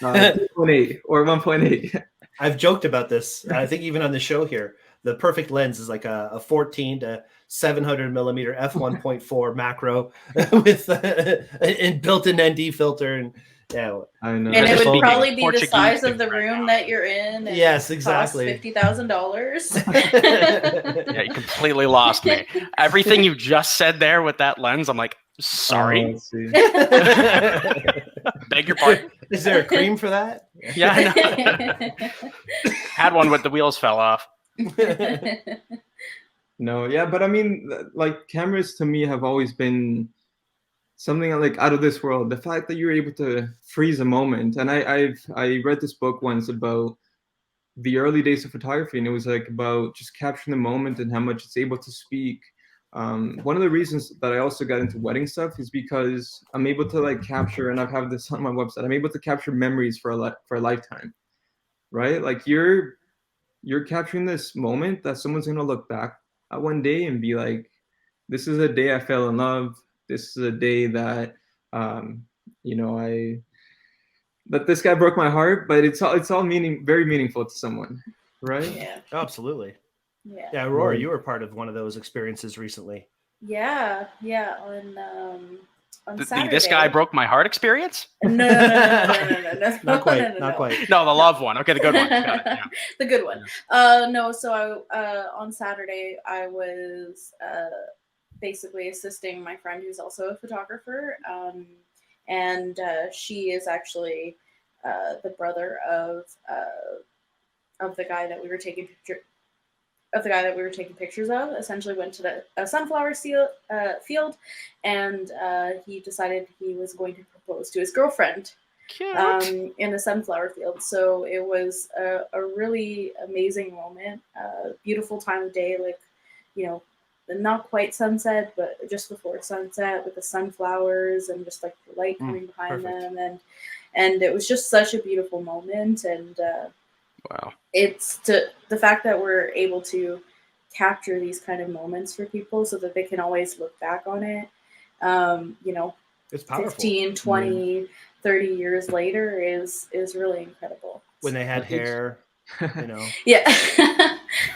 2.8 or 1.8. I've joked about this. I think even on the show here, the perfect lens is like a 14 to 700 millimeter f1.4 macro with a built-in ND filter, and yeah, I know. And it would Speaking probably be the Portuguese size of to the me right room now. that you're in. And Yes, it exactly. costs $50,000. Yeah, you completely lost me. Everything you just said there with that lens, I'm like, sorry. Let's see. Beg your pardon. Is there a cream for that? Yeah, I know. Had one with the wheels fell off. No, yeah, but I mean, like cameras to me have always been something like out of this world. The fact that you're able to freeze a moment, and I read this book once about the early days of photography, and it was like about just capturing the moment and how much it's able to speak. One of the reasons that I also got into wedding stuff is because I'm able to like capture, and I've had this on my website. I'm able to capture memories for a lifetime, right? Like you're capturing this moment that someone's gonna look back at one day and be like, "This is a day I fell in love. This is a day that, you know, that this guy broke my heart." But it's all very meaningful to someone, right? Yeah. Oh, absolutely. Yeah. Yeah, Aurora, you were part of one of those experiences recently. Yeah. On Saturday. This guy broke my heart experience? No. Not quite. Not quite. No, the love one. Okay, the good one. Got it. Yeah. The good one. No, so on Saturday I was basically assisting my friend who's also a photographer, and she is actually the brother of the guy that we were taking pictures of. Essentially went to a sunflower field, and he decided he was going to propose to his girlfriend in the sunflower field. So it was a really amazing moment, beautiful time of day, like, you know, not quite sunset, but just before sunset, with the sunflowers and just like the light coming behind perfect. them, and it was just such a beautiful moment. And wow, it's the fact that we're able to capture these kind of moments for people so that they can always look back on it, you know, it's powerful. 15, 20, 30 years later is really incredible. When they had hair, you know. Yeah.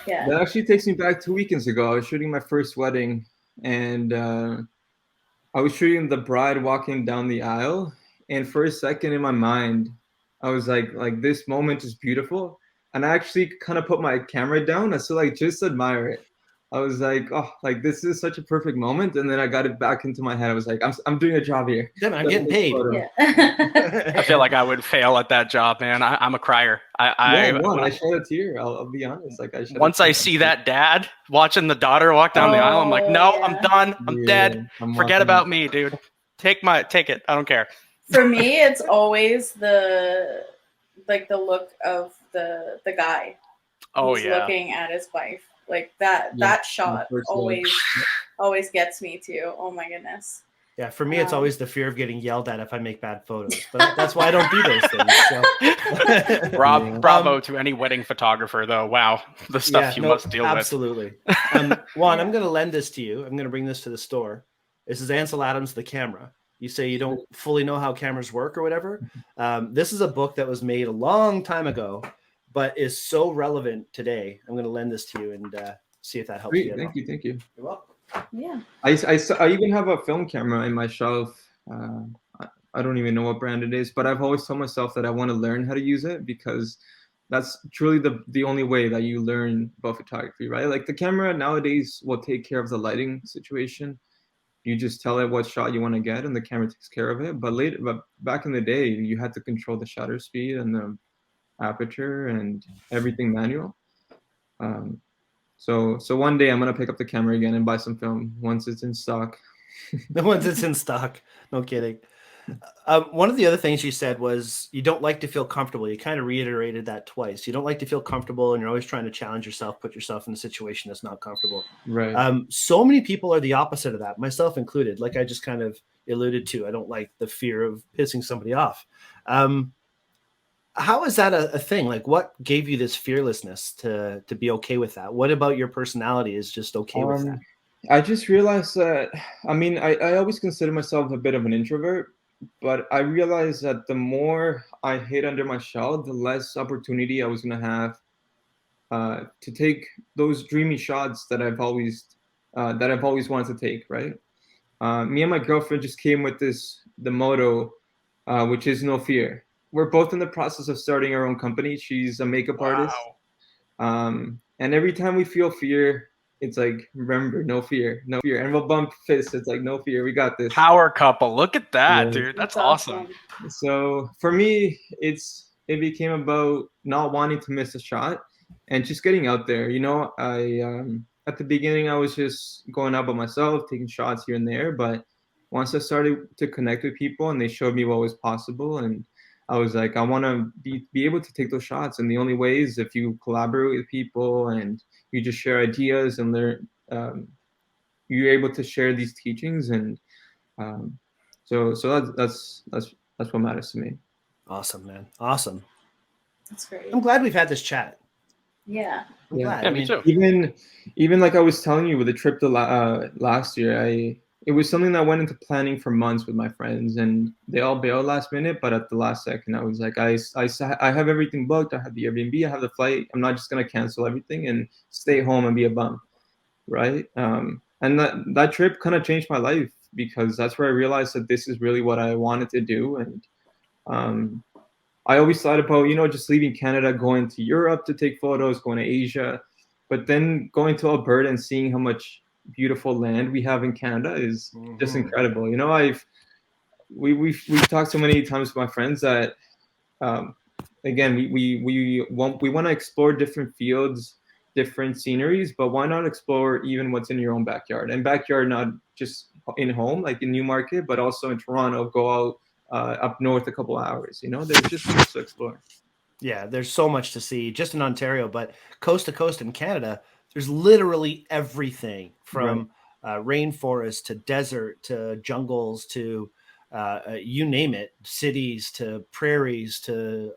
Yeah. That actually takes me back 2 weekends ago. I was shooting my first wedding, and I was shooting the bride walking down the aisle. And for a second in my mind, I was like this moment is beautiful. And I actually kind of put my camera down. I still like just admire it. I was like, oh, like this is such a perfect moment. And then I got it back into my head. I was like, I'm doing a job here. Damn, I'm getting paid. Yeah. I feel like I would fail at that job, man. I'm a crier. I shed a tear. I'll be honest. Like once I see that dad watching the daughter walk down the aisle, I'm like, no, I'm done. I'm dead. Forget about me, dude. Take it. I don't care. For me, it's always the look of the guy who's looking at his wife. Like that shot always gets me too. Oh my goodness. Yeah, for me, it's always the fear of getting yelled at if I make bad photos. But that's why I don't do those things. So. Bravo to any wedding photographer, though. Wow, the stuff you must deal with. Absolutely. Juan, I'm going to lend this to you. I'm going to bring this to the store. This is Ansel Adams, The Camera. You say you don't fully know how cameras work or whatever. This is a book that was made a long time ago, but is so relevant today. I'm going to lend this to you and see if that helps you. Thank you. You're welcome. Yeah. I even have a film camera in my shelf. I don't even know what brand it is, but I've always told myself that I want to learn how to use it, because that's truly the only way that you learn about photography, right? Like the camera nowadays will take care of the lighting situation. You just tell it what shot you want to get, and the camera takes care of it. But back in the day, you had to control the shutter speed and the aperture and everything manual. So one day I'm gonna pick up the camera again and buy some film once it's in stock. Once it's in stock, no kidding. One of the other things you said was you don't like to feel comfortable. You kind of reiterated that twice. You don't like to feel comfortable, and you're always trying to challenge yourself, put yourself in a situation that's not comfortable. Right. So many people are the opposite of that, myself included. Like I just kind of alluded to, I don't like the fear of pissing somebody off. How is that a thing? Like, what gave you this fearlessness to be okay with that? What about your personality is just okay with that? I just realized that, I mean, I always consider myself a bit of an introvert, but I realized that the more I hid under my shell, the less opportunity I was going to have to take those dreamy shots that I've always that I've always wanted to take, right? Me and my girlfriend just came with the motto, which is no fear. We're both in the process of starting our own company. She's a makeup artist. And every time we feel fear, it's like, remember, no fear, no fear. And we'll bump fists. It's like, no fear, we got this. Power couple. Look at that, Yeah. dude. That's awesome. So for me, it became about not wanting to miss a shot and just getting out there. You know, at the beginning, I was just going out by myself, taking shots here and there. But once I started to connect with people and they showed me what was possible, and I was like, I want to be able to take those shots. And the only way is if you collaborate with people and you just share ideas and learn, you're able to share these teachings. And so that's what matters to me. Awesome, man. Awesome. That's great. I'm glad we've had this chat. Yeah. I'm glad. Yeah, me too. Even like I was telling you with the trip to last year, it was something that I went into planning for months with my friends, and they all bailed last minute. But at the last second, I was like, I have everything booked. I have the Airbnb. I have the flight. I'm not just gonna cancel everything and stay home and be a bum, right? And that trip kind of changed my life, because that's where I realized that this is really what I wanted to do. And I always thought about, just leaving Canada, going to Europe to take photos, going to Asia, but then going to Alberta and seeing how much beautiful land we have in Canada is just incredible. We've talked so many times with my friends that, again, we want to explore different fields, different sceneries, but why not explore even what's in your own backyard? And backyard, not just in home, like in Newmarket, but also in Toronto, go out up north a couple hours. There's just so much to explore. Yeah, there's so much to see just in Ontario, but coast to coast in Canada, there's literally everything from rainforest to desert to jungles to you name it, cities to prairies to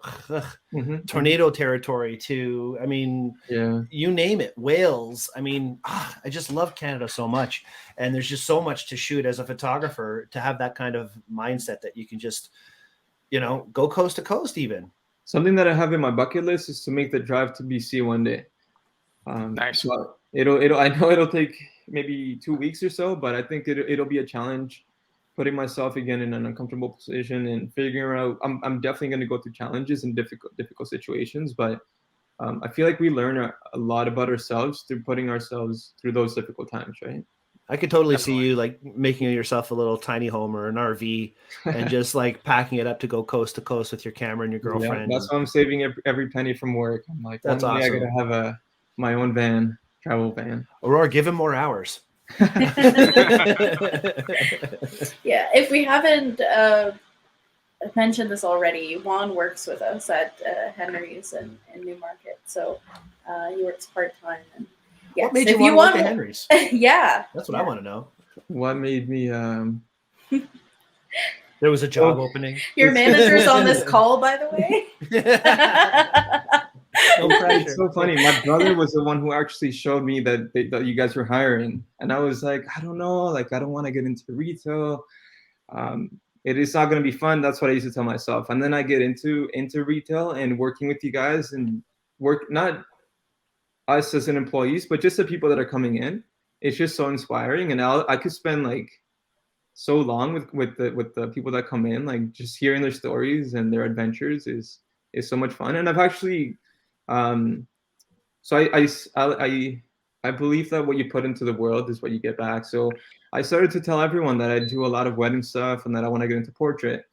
tornado territory to, you name it, whales. I just love Canada so much. And there's just so much to shoot as a photographer, to have that kind of mindset that you can just, go coast to coast even. Something that I have in my bucket list is to make the drive to BC one day. Nice. So I know it'll take maybe 2 weeks or so, but I think it'll be a challenge, putting myself again in an uncomfortable position and figuring out. I'm definitely going to go through challenges and difficult situations, but I feel like we learn a lot about ourselves through putting ourselves through those difficult times, right? I could totally see you like making yourself a little tiny home or an RV and just like packing it up to go coast to coast with your camera and your girlfriend. Yeah, that's why I'm saving every penny from work. I'm like, that's one day awesome. I gotta have my own van, travel van. Aurora, give him more hours. Yeah, if we haven't mentioned this already, Juan works with us at Henry's in Newmarket, so he works part-time. And yes, what made you want to work at Henry's? Yeah, that's what I want to know. What made me? There was a job opening. Your manager's on this call, by the way. No pressure. It's so funny. My brother was the one who actually showed me that you guys were hiring, and I was like, I don't know, like I don't want to get into retail. It is not going to be fun. That's what I used to tell myself. And then I get into retail and working with you guys and work, not us as an employees, but just the people that are coming in. It's just so inspiring, and I could spend like so long with the people that come in, like just hearing their stories and their adventures is so much fun. And I've actually, so I believe that what you put into the world is what you get back. So I started to tell everyone that I do a lot of wedding stuff and that I want to get into portrait.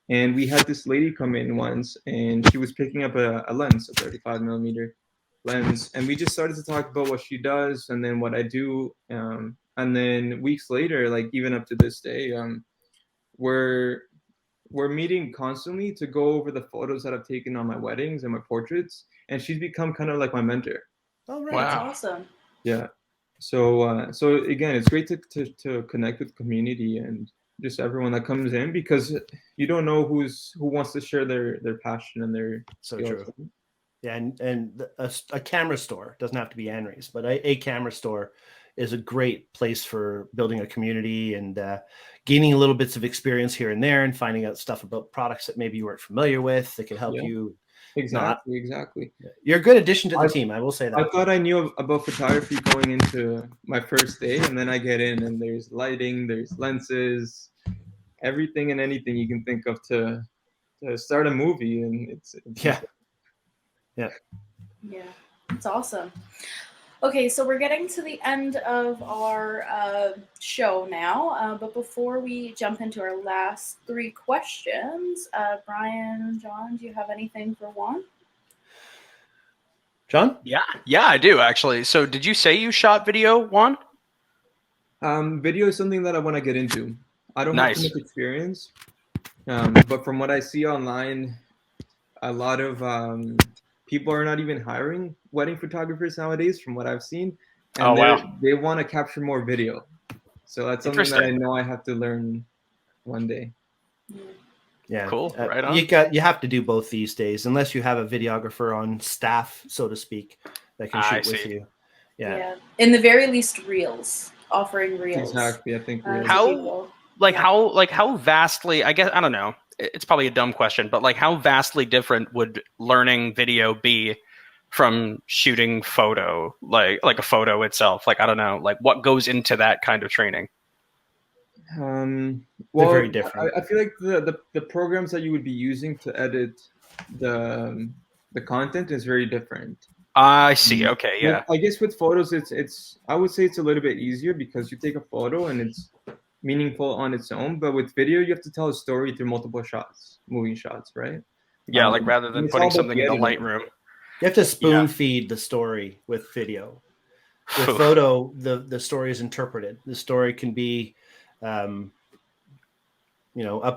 And we had this lady come in once, and she was picking up a lens, a 35 millimeter lens, and we just started to talk about what she does and then what I do. And then weeks later, like even up to this day, we're meeting constantly to go over the photos that I've taken on my weddings and my portraits, and she's become kind of like my mentor. Oh, right. Wow. That's awesome. Yeah. So again, it's great to connect with community and just everyone that comes in, because you don't know who wants to share their passion and their so skills. True. Yeah, and a camera store doesn't have to be Henry's, but a camera store is a great place for building a community and gaining a little bits of experience here and there, and finding out stuff about products that maybe you weren't familiar with that can help you Exactly. You're a good addition to the team. I will say that. I thought I knew about photography going into my first day, and then I get in, and there's lighting, there's lenses, everything and anything you can think of to start a movie, and it's yeah. It's awesome. Okay, so we're getting to the end of our show now, but before we jump into our last 3 questions, Brian, John, do you have anything for Juan? John? Yeah, I do actually. So, did you say you shot video, Juan? Video is something that I want to get into. I don't have too much experience, but from what I see online, a lot of people are not even hiring wedding photographers nowadays, from what I've seen, and they want to capture more video. So that's something that I know I have to learn one day. Yeah, cool. Right on. You have to do both these days, unless you have a videographer on staff, so to speak, that can shoot with you. Yeah. In the very least, reels, offering reels. Exactly, I think reels. How vastly? I guess I don't know. It's probably a dumb question, but like, how vastly different would learning video be from shooting photo, like a photo itself? Like, I don't know, like what goes into that kind of training? They're very different. I feel like the programs that you would be using to edit the content is very different. I see. Okay, yeah. I guess with photos, it's I would say it's a little bit easier because you take a photo and it's meaningful on its own, but with video you have to tell a story through multiple shots, moving shots, right? Yeah, like rather than putting something in the Lightroom, you have to spoon feed the story with video. With photo, the story is interpreted. The story can be up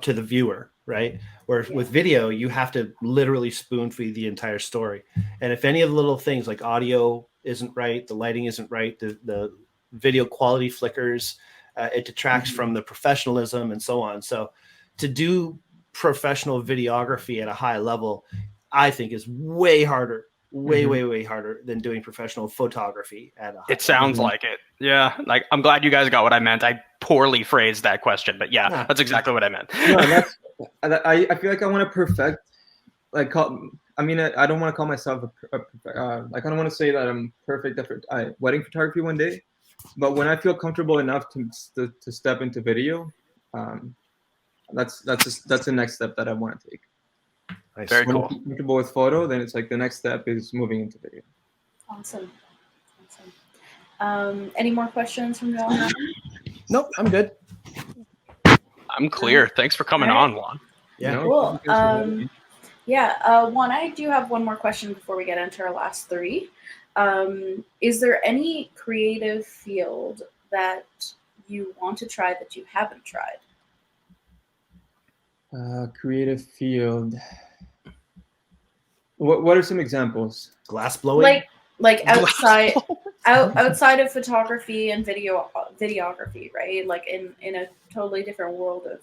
to the viewer, right? Where with video you have to literally spoon feed the entire story, and if any of the little things like audio isn't right, the lighting isn't right, the video quality flickers, it detracts from the professionalism and so on. So to do professional videography at a high level, I think is way harder, way harder than doing professional photography at a high It sounds like it. Yeah. Like, I'm glad you guys got what I meant. I poorly phrased that question, but yeah, that's exactly what I meant. I feel like I want to perfect, like, I don't want to call myself like, I don't want to say that I'm perfect at wedding photography one day. But when I feel comfortable enough to step into video, that's the next step that I want to take. Nice. Very cool. When I'm comfortable with photo, then it's like the next step is moving into video. Awesome. Any more questions from John? Nope, I'm good. I'm clear. Thanks for coming on, Juan. Yeah. Cool. Juan, I do have one more question before we get into our last 3. Is there any creative field that you want to try that you haven't tried? Creative field. What are some examples? Glass blowing? Like outside outside of photography and videography, right? Like in a totally different world of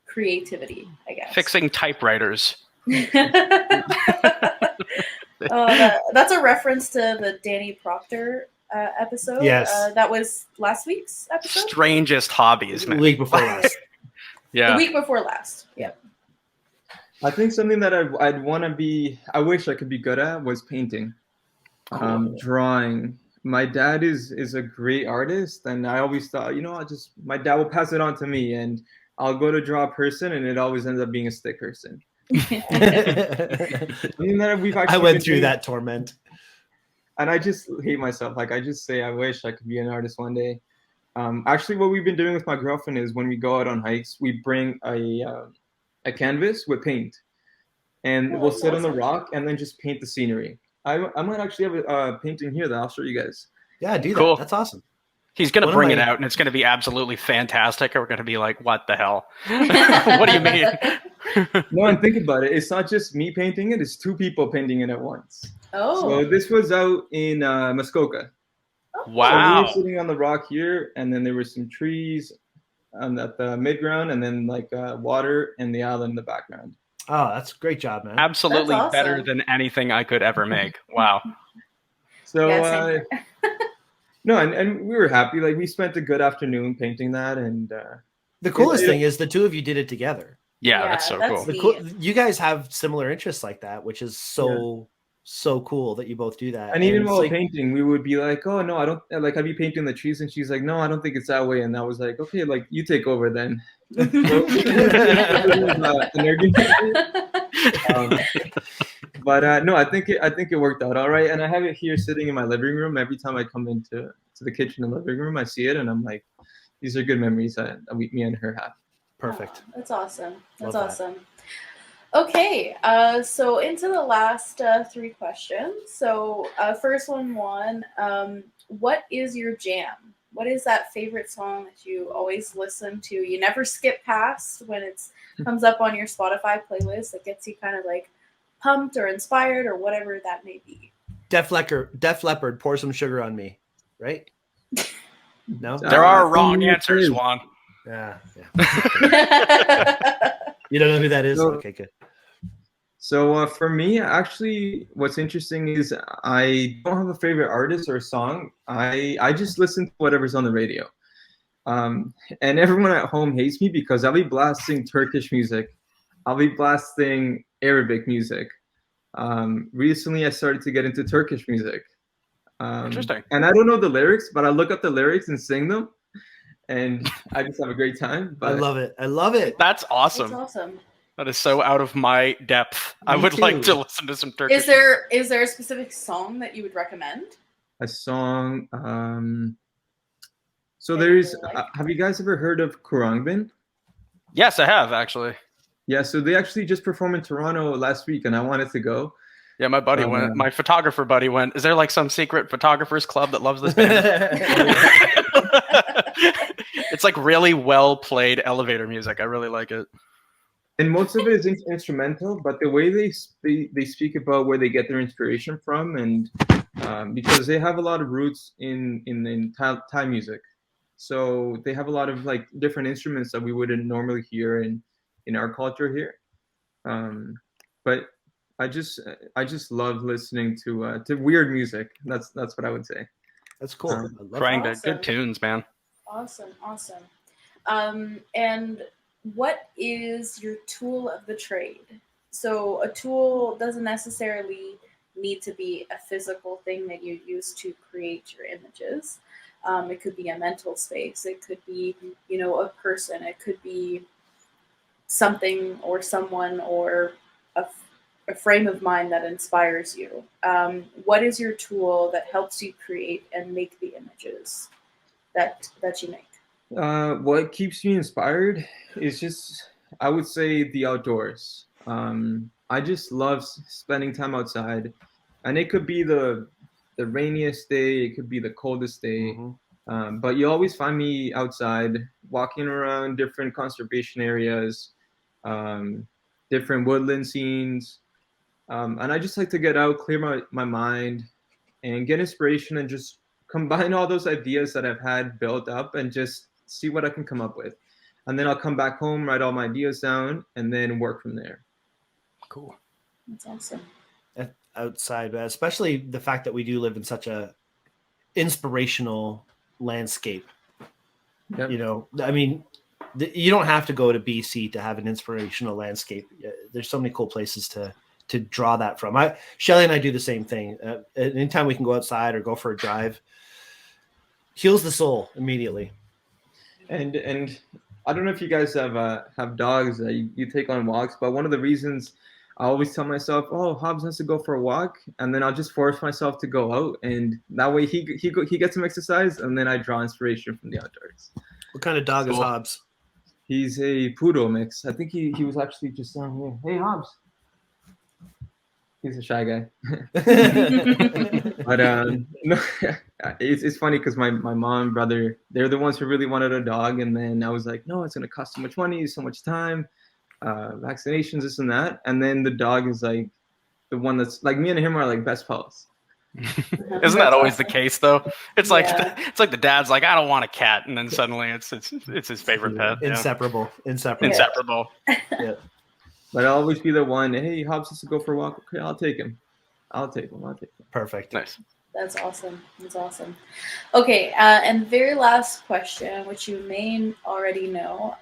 creativity, I guess. Fixing typewriters. That's a reference to the Danny Proctor episode. Yes. That was last week's episode. Strangest hobbies, man. The week before last. Yeah. The week before last. Yeah. I think something that I'd want to be, I wish I could be good at, was painting, drawing. My dad is a great artist, and I always thought, my dad will pass it on to me, and I'll go to draw a person, and it always ends up being a stick person. I went through that torment, and I just hate myself. Like, I just say I wish I could be an artist one day. Actually, what we've been doing with my girlfriend is when we go out on hikes, we bring a canvas with paint, and we'll sit on the rock and then just paint the scenery. I might actually have a painting here that I'll show you guys. Yeah, do that. Cool. That's awesome. He's going to bring it out, and it's going to be absolutely fantastic. Or we're going to be like, what the hell? What do you mean? No, and think about it. It's not just me painting it. It's 2 people painting it at once. Oh. So this was out in Muskoka. Wow. So we were sitting on the rock here, and then there were some trees at the midground, and then like water and the island in the background. Oh, that's a great job, man. Absolutely That's awesome. better than anything I could ever make. Wow. So Yeah, no, and we were happy. Like, we spent a good afternoon painting that, and the coolest thing is the 2 of you did it together. Yeah, that's so cool. You guys have similar interests like that, which is so cool that you both do that. And even while painting, we would be like, oh no, I don't like, I'd be painting the trees, and she's like, no, I don't think it's that way. And I was like, okay, like you take over then. But no, I think it worked out all right. And I have it here sitting in my living room. Every time I come into the kitchen and living room, I see it, and I'm like, these are good memories that me and her have. Perfect. Oh, that's awesome. That's awesome. Okay, so into the last 3 questions. So first one, what is your jam? What is that favorite song that you always listen to? You never skip past when it comes up on your Spotify playlist that gets you kind of like pumped or inspired or whatever that may be. Def Leppard, Pour Some Sugar on Me, right? No? There are wrong answers, Juan. Yeah. You don't know who that is? Okay, good. So for me, actually, what's interesting is I don't have a favorite artist or song. I just listen to whatever's on the radio. And everyone at home hates me because I'll be blasting Turkish music. I'll be blasting Arabic music. Recently, I started to get into Turkish music. Interesting. And I don't know the lyrics, but I look up the lyrics and sing them. And I just have a great time. But I love it. That's awesome. That's awesome. That is so out of my depth. I would like to listen to some Turkish. Is there a specific song that you would recommend? A song. So there's. Have you guys ever heard of Kurangbin? Yes, I have actually. Yeah, so they actually just performed in Toronto last week, and I wanted to go. Yeah, my buddy went. My photographer buddy went. Is there like some secret photographers club that loves this band? It's like really well played elevator music. I really like it. And most of it is instrumental, but the way they speak about where they get their inspiration from, and because they have a lot of roots in Thai music, so they have a lot of like different instruments that we wouldn't normally hear in our culture here. But I just love listening to weird music. That's what I would say. That's cool. Awesome. Good tunes, man. Awesome. And what is your tool of the trade? So a tool doesn't necessarily need to be a physical thing that you use to create your images. It could be a mental space. It could be, a person. It could be something or someone or a frame of mind that inspires you. What is your tool that helps you create and make the images that you make? What keeps me inspired is just, I would say, the outdoors. I just love spending time outside, and it could be the rainiest day, it could be the coldest day, but you always find me outside walking around different conservation areas, different woodland scenes, and I just like to get out, clear my mind, and get inspiration, and just combine all those ideas that I've had built up and just see what I can come up with. And then I'll come back home, write all my ideas down, and then work from there. Cool. That's awesome. Outside, especially the fact that we do live in such a inspirational landscape. Yep. I mean, you don't have to go to BC to have an inspirational landscape. There's so many cool places to draw that from. Shelly and I do the same thing. Anytime we can go outside or go for a drive, heals the soul immediately. And I don't know if you guys have dogs that you take on walks, but one of the reasons I always tell myself, oh, Hobbs has to go for a walk, and then I'll just force myself to go out, and that way he gets some exercise, and then I draw inspiration from the outdoors. What kind of dog is Hobbs? He's a poodle mix. I think he was actually just down here. Hey, Hobbs. He's a shy guy. But no, it's funny because my mom and brother, they're the ones who really wanted a dog, and then I was like, no, it's gonna cost so much money, so much time, vaccinations, this and that, and then the dog is like the one that's like, me and him are like best pals. Isn't that always the case though? It's like the dad's like, I don't want a cat, and then suddenly it's his favorite pet. Inseparable. Yeah. But I'll always be the one, hey, Hobbs has to go for a walk. Okay, I'll take him. Perfect. Nice. That's awesome. Okay, and very last question, which you may already know,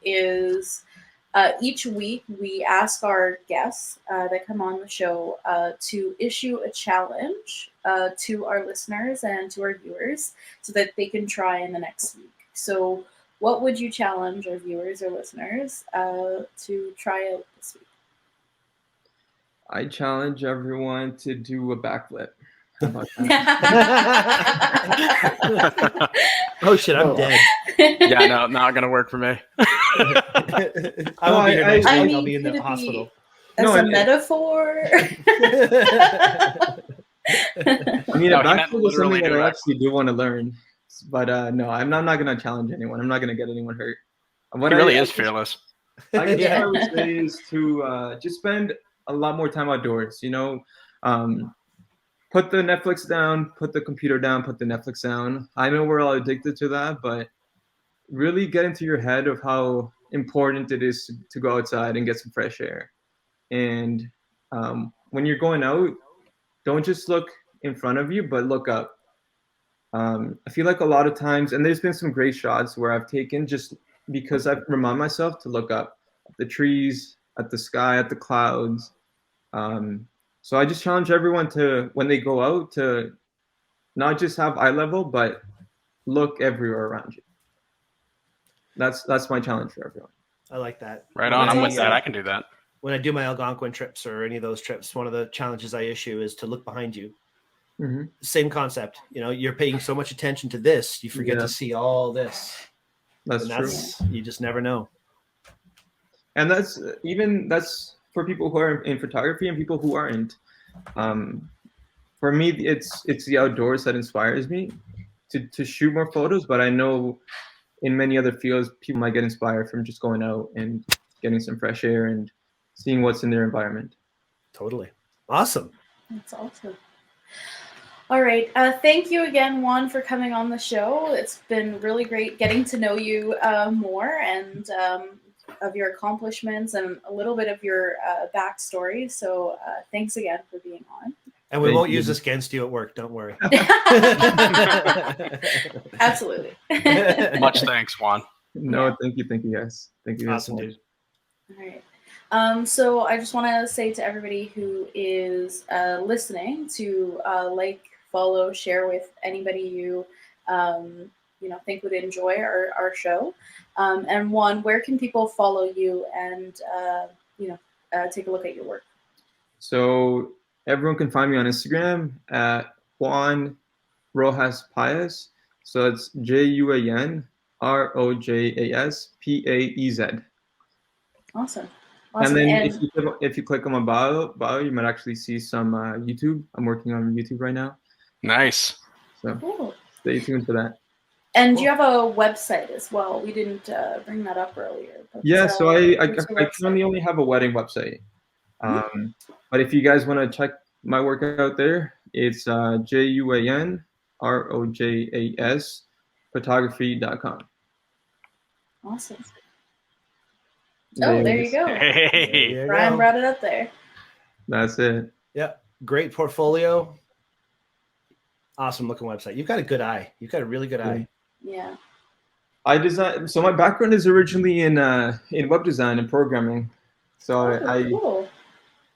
is Each week, we ask our guests that come on the show to issue a challenge to our listeners and to our viewers so that they can try in the next week. So what would you challenge our viewers or listeners to try out this week? I challenge everyone to do a backflip. How about that? Oh shit, I'm dead. Yeah, no, not gonna work for me. I won't be here next week. I'll be in the hospital. As a metaphor. I mean, a backflip is something that I actually do want to learn. But no, I'm not going to challenge anyone. I'm not going to get anyone hurt. He really is fearless. I guess what I would say is to just spend a lot more time outdoors. You know, put the Netflix down, put the computer down, put the Netflix down. I know we're all addicted to that, but really get into your head of how important it is to go outside and get some fresh air. And when you're going out, don't just look in front of you, but look up. I feel like a lot of times, and there's been some great shots where I've taken just because I remind myself to look up at the trees, at the sky, at the clouds. So I just challenge everyone to, when they go out, to not just have eye level, but look everywhere around you. That's my challenge for everyone. I like that. Right on. I'm with that. I can do that. When I do my Algonquin trips or any of those trips, one of the challenges I issue is to look behind you. Mm-hmm. Same concept. You know, you're paying so much attention to this, you forget to see all this. That's true. You just never know. And that's for people who are in photography and people who aren't. For me, it's the outdoors that inspires me to shoot more photos. But I know in many other fields, people might get inspired from just going out and getting some fresh air and seeing what's in their environment. Totally. Awesome. That's awesome. All right. Thank you again, Juan, for coming on the show. It's been really great getting to know you more and of your accomplishments and a little bit of your backstory. So thanks again for being on. And we won't use this against you at work. Don't worry. Absolutely. Much thanks, Juan. No, thank you, guys. Thank you. Awesome, dude. All right. So I just want to say to everybody who is listening to like, follow, share with anybody you think would enjoy our show. And Juan, where can people follow you and take a look at your work? So everyone can find me on Instagram at Juan Rojas Paez. So it's JuanRojas Awesome. And then if you click on my bio, you might actually see some YouTube. I'm working on YouTube right now. Nice. So stay tuned for that. And you have a website as well. We didn't bring that up earlier. But, so I currently only have a wedding website. But if you guys want to check my work out there, it's JuanRojas photography.com. Awesome. Oh, there you go. Hey. Brian brought it up there. That's it. Yep. Great portfolio. Awesome looking website. You've got a good eye. You've got a really good eye. Yeah. I design. So my background is originally in web design and programming. So cool.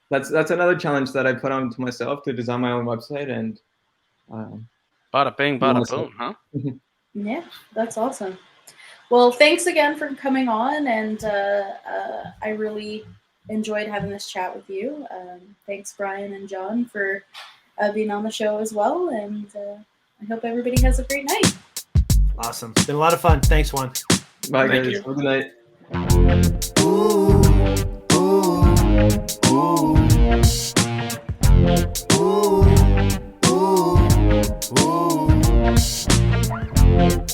That's another challenge that I put on to myself, to design my own website and. Bada bing, bada boom, huh? Yeah, that's awesome. Well, thanks again for coming on, and I really enjoyed having this chat with you. Thanks, Brian and John, for being on the show as well, and I hope everybody has a great night. Awesome. It's been a lot of fun. Thanks, Juan. Bye, guys. Have a good night. Ooh, ooh, ooh, ooh, ooh.